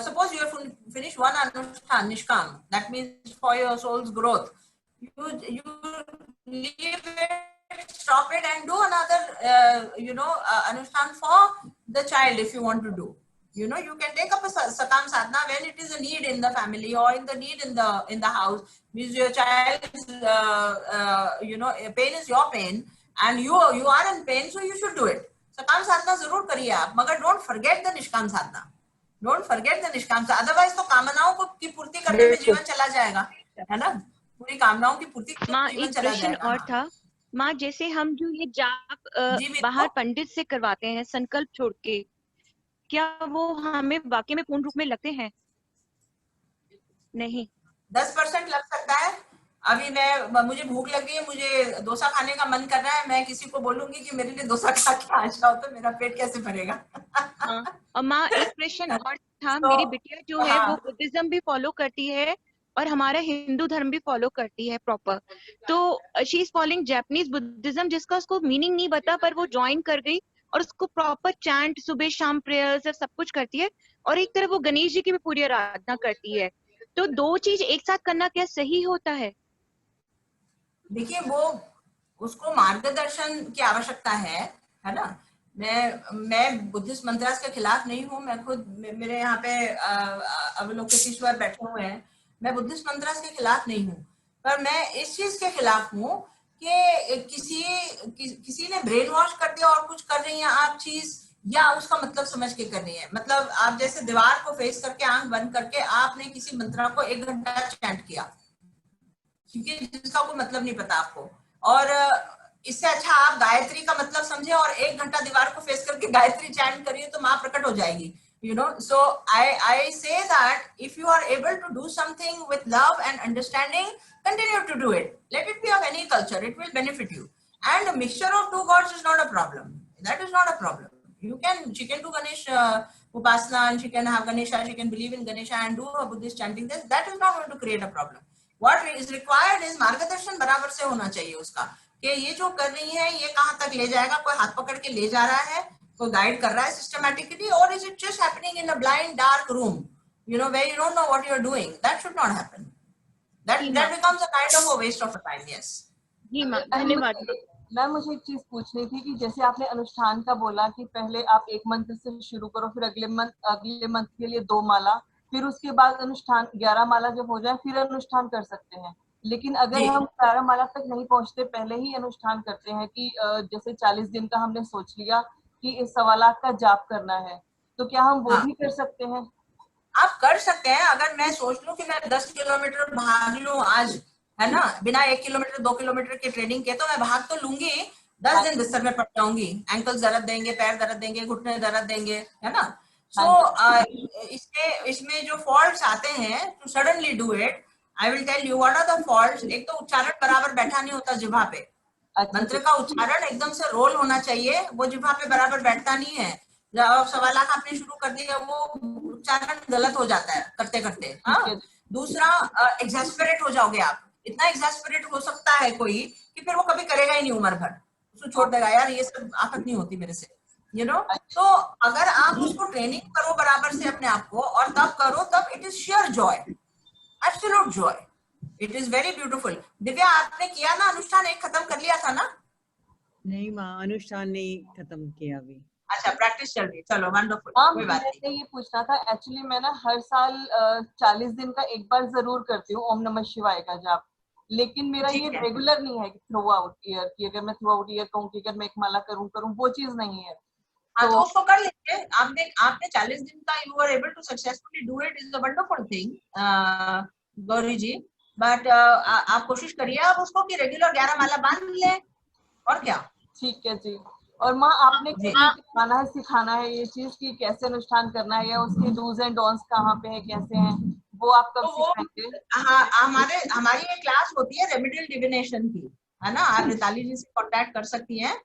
suppose you have finished one anushthan, nishkam, that means for your soul's growth, you leave it, stop it and do another, anushthan for the child if you want to do. You can take up a sakam sadhana when it is a need in the family or in the need in the house. Means your child is, pain is your pain and you are in pain, so you should do it. Sakam sadhana zarur kariye aap, magar don't forget the nishkam sadhana. Don't forget the nishkam sadhana. Otherwise तो कामनाओं की पूर्ति करने में जीवन चला जाएगा, है ना? पूरी कामनाओं की पूर्ति करने में जीवन चला जाएगा। और था माँ, जैसे हम जो ये जाप बाहर पंडित से करवाते हैं संकल्प छोड़ के, क्या वो हमें वाकई में पूर्ण रूप में लगते हैं? नहीं, 10% लग सकता है। अभी मुझे भूख लगी है, मुझे डोसा खाने का मन कर रहा है, मैं किसी को बोलूंगी कि मेरे लिए डोसा खा के आ जाओ, तो मेरा पेट कैसे भरेगा? और माँ एक प्रश्न और था, मेरी बिटिया जो है वो बुद्धिज्म भी फॉलो करती है और हमारा हिंदू धर्म भी फॉलो करती है प्रॉपर, तो she is following Japanese Buddhism, जिसका उसको मीनिंग नहीं पता, पर वो ज्वाइन कर गई और उसको प्रॉपर चैंट सुबह शाम प्रेयर्स सब कुछ करती है, और एक तरफ वो गणेश जी की भी पूरी आराधना करती है। तो दो चीज एक साथ करना क्या सही होता है? देखिए, वो उसको मार्गदर्शन की आवश्यकता है ना? मैं बुद्धिस्ट मंत्रास के खिलाफ नहीं हूँ, मैं खुद, मेरे यहाँ पे अवलोकितेश्वर बैठे हुए हैं, मैं बुद्धिस्ट मंत्रास के खिलाफ नहीं हूँ, पर मैं इस चीज के खिलाफ हूँ कि किसी ने ब्रेन वॉश कर दिया और कुछ कर रही हैं आप चीज, या उसका मतलब समझ के कर रही है। मतलब आप जैसे दीवार को फेस करके आंख बंद करके आपने किसी मंत्रा को 1 घंटा चैंट किया, क्योंकि जिसका कोई मतलब नहीं पता आपको, और इससे अच्छा आप गायत्री का मतलब समझे और 1 घंटा दीवार को फेस करके गायत्री चैंट करिए तो माँ प्रकट हो जाएगी, So I say that if you are able to do something with love and understanding, continue to do it. Let it be of any culture, it will benefit you. And a mixture of 2 gods is not a problem. That is not a problem. She can do Ganesh Upasana, and she can have Ganesha, she can believe in Ganesha and do a Buddhist chanting. That is not going to create a problem. What is required is मार्गदर्शन बराबर से होना चाहिए उसका, कि ये जो कर रही है ये कहाँ तक ले जाएगा, कोई हाथ पकड़ के ले जा रहा है, कोई गाइड कर रहा है systematically, or is it just happening in a blind dark room, you know, where you don't know what you're doing? That should not happen. That becomes a kind of a waste of time. Yes. जी ma'am, धन्यवाद। Ma'am मुझे एक चीज पूछनी थी कि जैसे आपने अनुष्ठान का बोला कि पहले आप एक मंत्र से शुरू करो, फिर अगले मंथ के लिए 2 माला, फिर उसके बाद अनुष्ठान 11 माला जब हो जाए फिर अनुष्ठान कर सकते हैं। लेकिन अगर हम 11 माला तक नहीं पहुंचते, पहले ही अनुष्ठान करते हैं कि जैसे 40 दिन का हमने सोच लिया कि इस 1.25 लाख का जाप करना है, तो क्या हम वो भी कर सकते हैं? आप कर सकते हैं। अगर मैं सोच लूं कि मैं 10 किलोमीटर भाग लूं आज, है ना, बिना 1 किलोमीटर 2 किलोमीटर की ट्रेनिंग के, तो मैं भाग तो लूंगी, 10 दिन बिस्तर में पड़ जाऊंगी, एंकल दर्द देंगे, पैर दर्द देंगे, घुटने दर्द देंगे, है ना। सो इसमें जो फॉल्ट्स आते हैं, to suddenly do it, I will tell you what are the faults. एक तो उच्चारण बराबर बैठा नहीं होता जिह्वा पे, मंत्र का उच्चारण एकदम से रोल होना चाहिए, वो जिह्वा पे बराबर बैठता नहीं है। जब 1.25 लाख आपने शुरू कर दिया, वो उच्चारण गलत हो जाता है करते करते। हाँ, दूसरा एग्जैस्परेट हो जाओगे आप, इतना एग्जैस्परेट हो सकता है कोई कि फिर वो कभी करेगा ही नहीं उम्र भर, उसको छोड़ देगा, यार ये सब आफत नहीं होती मेरे से, यू नो। तो अगर आप उसको ट्रेनिंग करो बराबर से अपने आप को और तब करो, तब it is share Joy, absolute Joy, it is very beautiful. Divya, आपने किया ना अनुष्ठान, एक खत्म कर लिया था ना? नहीं माँ, अनुष्ठान नहीं खत्म किया अभी। अच्छा, प्रैक्टिस चल रही है, चलो वंडरफुल, कोई बात नहीं। ये पूछना था एक्चुअली, मैं ना हर साल 40 दिन का एक बार जरूर करती हूँ ओम नमः शिवाय का जाप, लेकिन मेरा ये रेगुलर नहीं है कि थ्रू आउट ईयर की, अगर मैं थ्रू आउट ईयर कहूँ कि अगर मैं एक माला करूँ वो चीज नहीं है। हाँ, तो उसको कर लीजिए। आपने 40 दिन का you are able to successfully do it, is a wonderful thing Gauri ji. But आप कोशिश करिए आप उसको कि रेगुलर 11 माला बांध लें, और क्या। ठीक है जी। और माँ आपने सिखाना है ये चीज कि कैसे अनुष्ठान करना है, या उसके डूज एंड डोंट्स कहाँ पे है, कैसे हैं, वो आप कब सिखाएंगे? हाँ, हमारी एक क्लास होती है रेमेडियल डिविनेशन की, है ना। आप रिताली जी से कांटेक्ट कर सकती हैं,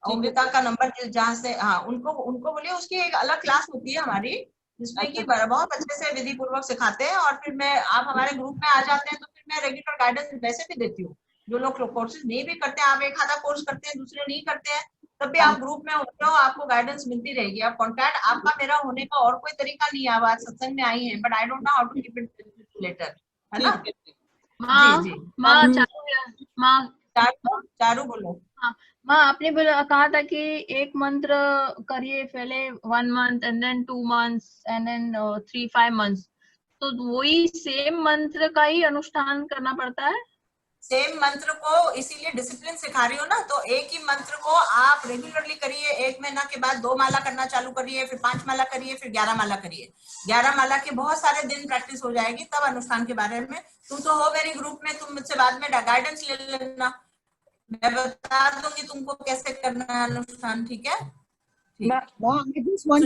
अमृता का नंबर जहाँ से, हाँ, उनको बोलिए, उसकी एक अलग क्लास होती है हमारी, जिसमें कि बहुत अच्छे से विधि पूर्वक सिखाते हैं। और फिर आप हमारे ग्रुप में आ जाते हैं तो फिर मैं रेगुलर गाइडेंस वैसे भी देती हूँ। जो लोग कोर्सेज नहीं भी करते हैं, आप एक आधा कोर्स करते हैं, दूसरे नहीं करते हैं, तब भी आप ग्रुप में होते हो, आपको गाइडेंस मिलती रहेगी। आप कांटेक्ट आपका मेरा होने का और कोई तरीका नहीं है। आप आज सत्संग में आई हैं, but I don't know how to keep it later, है ना। जी चारू बोलो। माँ, आपने कहा था कि एक मंत्र करिए पहले 1 month and then 2 months and then 3-5 months, तो वही सेम मंत्र का ही अनुष्ठान करना पड़ता है? सेम मंत्र को इसीलिए डिसिप्लिन सिखा रही हो ना, तो एक ही मंत्र को आप रेगुलरली करिए। 1 महीना के बाद 2 माला करना चालू करिए, फिर 5 माला करिए, फिर 11 माला करिए। 11 माला के बहुत सारे दिन प्रैक्टिस हो जाएगी, तब अनुष्ठान के बारे में तुम तो हो मेरे ग्रुप में, तुम मुझसे बाद में गाइडेंस ले लेना, मैं बता दूंगी तुमको कैसे करना है अनुष्ठान, ठीक है। I just want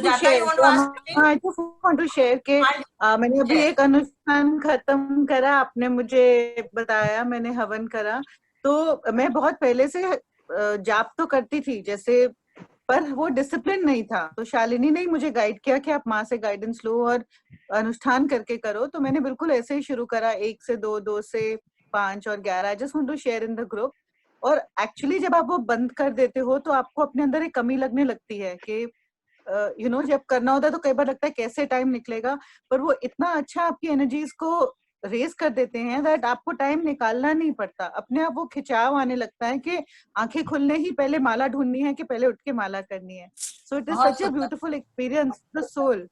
to share कि मैंने अभी एक अनुष्ठान खत्म करा, आपने मुझे बताया, मैंने हवन करा, तो मैं बहुत पहले से जाप तो करती थी जैसे, पर वो डिसिप्लिन नहीं था, तो शालिनी ने मुझे गाइड किया कि आप माँ से गाइडेंस लो और अनुष्ठान करके करो, तो मैंने बिल्कुल ऐसे ही शुरू करा, 1 से 2, 2 से 5 और 11। I just want to share in the group. और एक्चुअली जब आप वो बंद कर देते हो तो आपको अपने अंदर एक कमी लगने लगती है कि यू नो जब करना होता है तो कई बार लगता है कैसे टाइम निकलेगा, पर वो इतना अच्छा आपकी एनर्जीज को रेस कर देते हैं दैट आपको टाइम निकालना नहीं पड़ता, अपने आप वो खिंचाव आने लगता है कि आंखें खुलने ही पहले माला ढूंढनी है कि पहले उठ के माला करनी है। So it is such a beautiful experience the soul.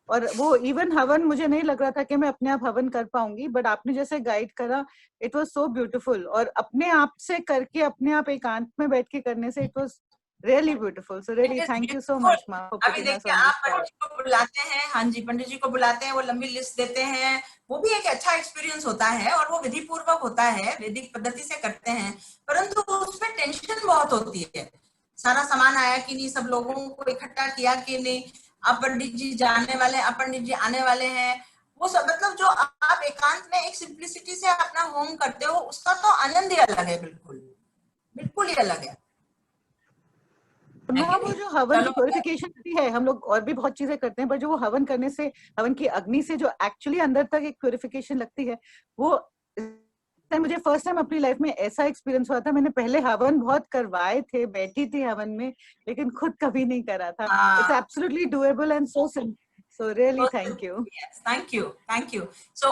और वो इवन हवन मुझे नहीं लग रहा था कि मैं अपने आप हवन कर पाऊंगी, बट आपने जैसे गाइड करा, इट वाज सो ब्यूटीफुल। और अपने आप से करके, अपने आप एकांत में बैठ के करने से it was really beautiful. So really thank you so much माँ। अभी देखिए, आप पंडित जी को बुलाते हैं, हाँ जी, पंडित जी को बुलाते हैं, वो लंबी लिस्ट देते हैं, वो भी एक अच्छा एक्सपीरियंस होता है और वो विधि पूर्वक होता है, वैदिक पद्धति से करते हैं, परंतु उसमें टेंशन बहुत होती है। सारा सामान आया कि नहीं, सब लोगों को इकट्ठा किया कि नहीं, अब पंडित जी जाने वाले, अब पंडित जी आने वाले हैं, वो सब, मतलब जो आप एकांत में एक सिंप्लिसिटी से अपना होम करते हो, उसका तो आनंद ही अलग है, बिल्कुल बिल्कुल ही अलग है। हाँ, वो जो हवन की प्योरिफिकेशन है, हम लोग और भी बहुत चीजें करते हैं, पर जो वो हवन करने से, हवन की अग्नि से जो एक्चुअली अंदर तक एक प्योरिफिकेशन लगती है, वो मुझे फर्स्ट टाइम अपनी लाइफ में ऐसा एक्सपीरियंस हुआ था। मैंने पहले हवन बहुत करवाए थे, बैठी थी हवन में, लेकिन खुद कभी नहीं करा था। It's absolutely doable and so simple. So really, thank you. Yes, thank you. So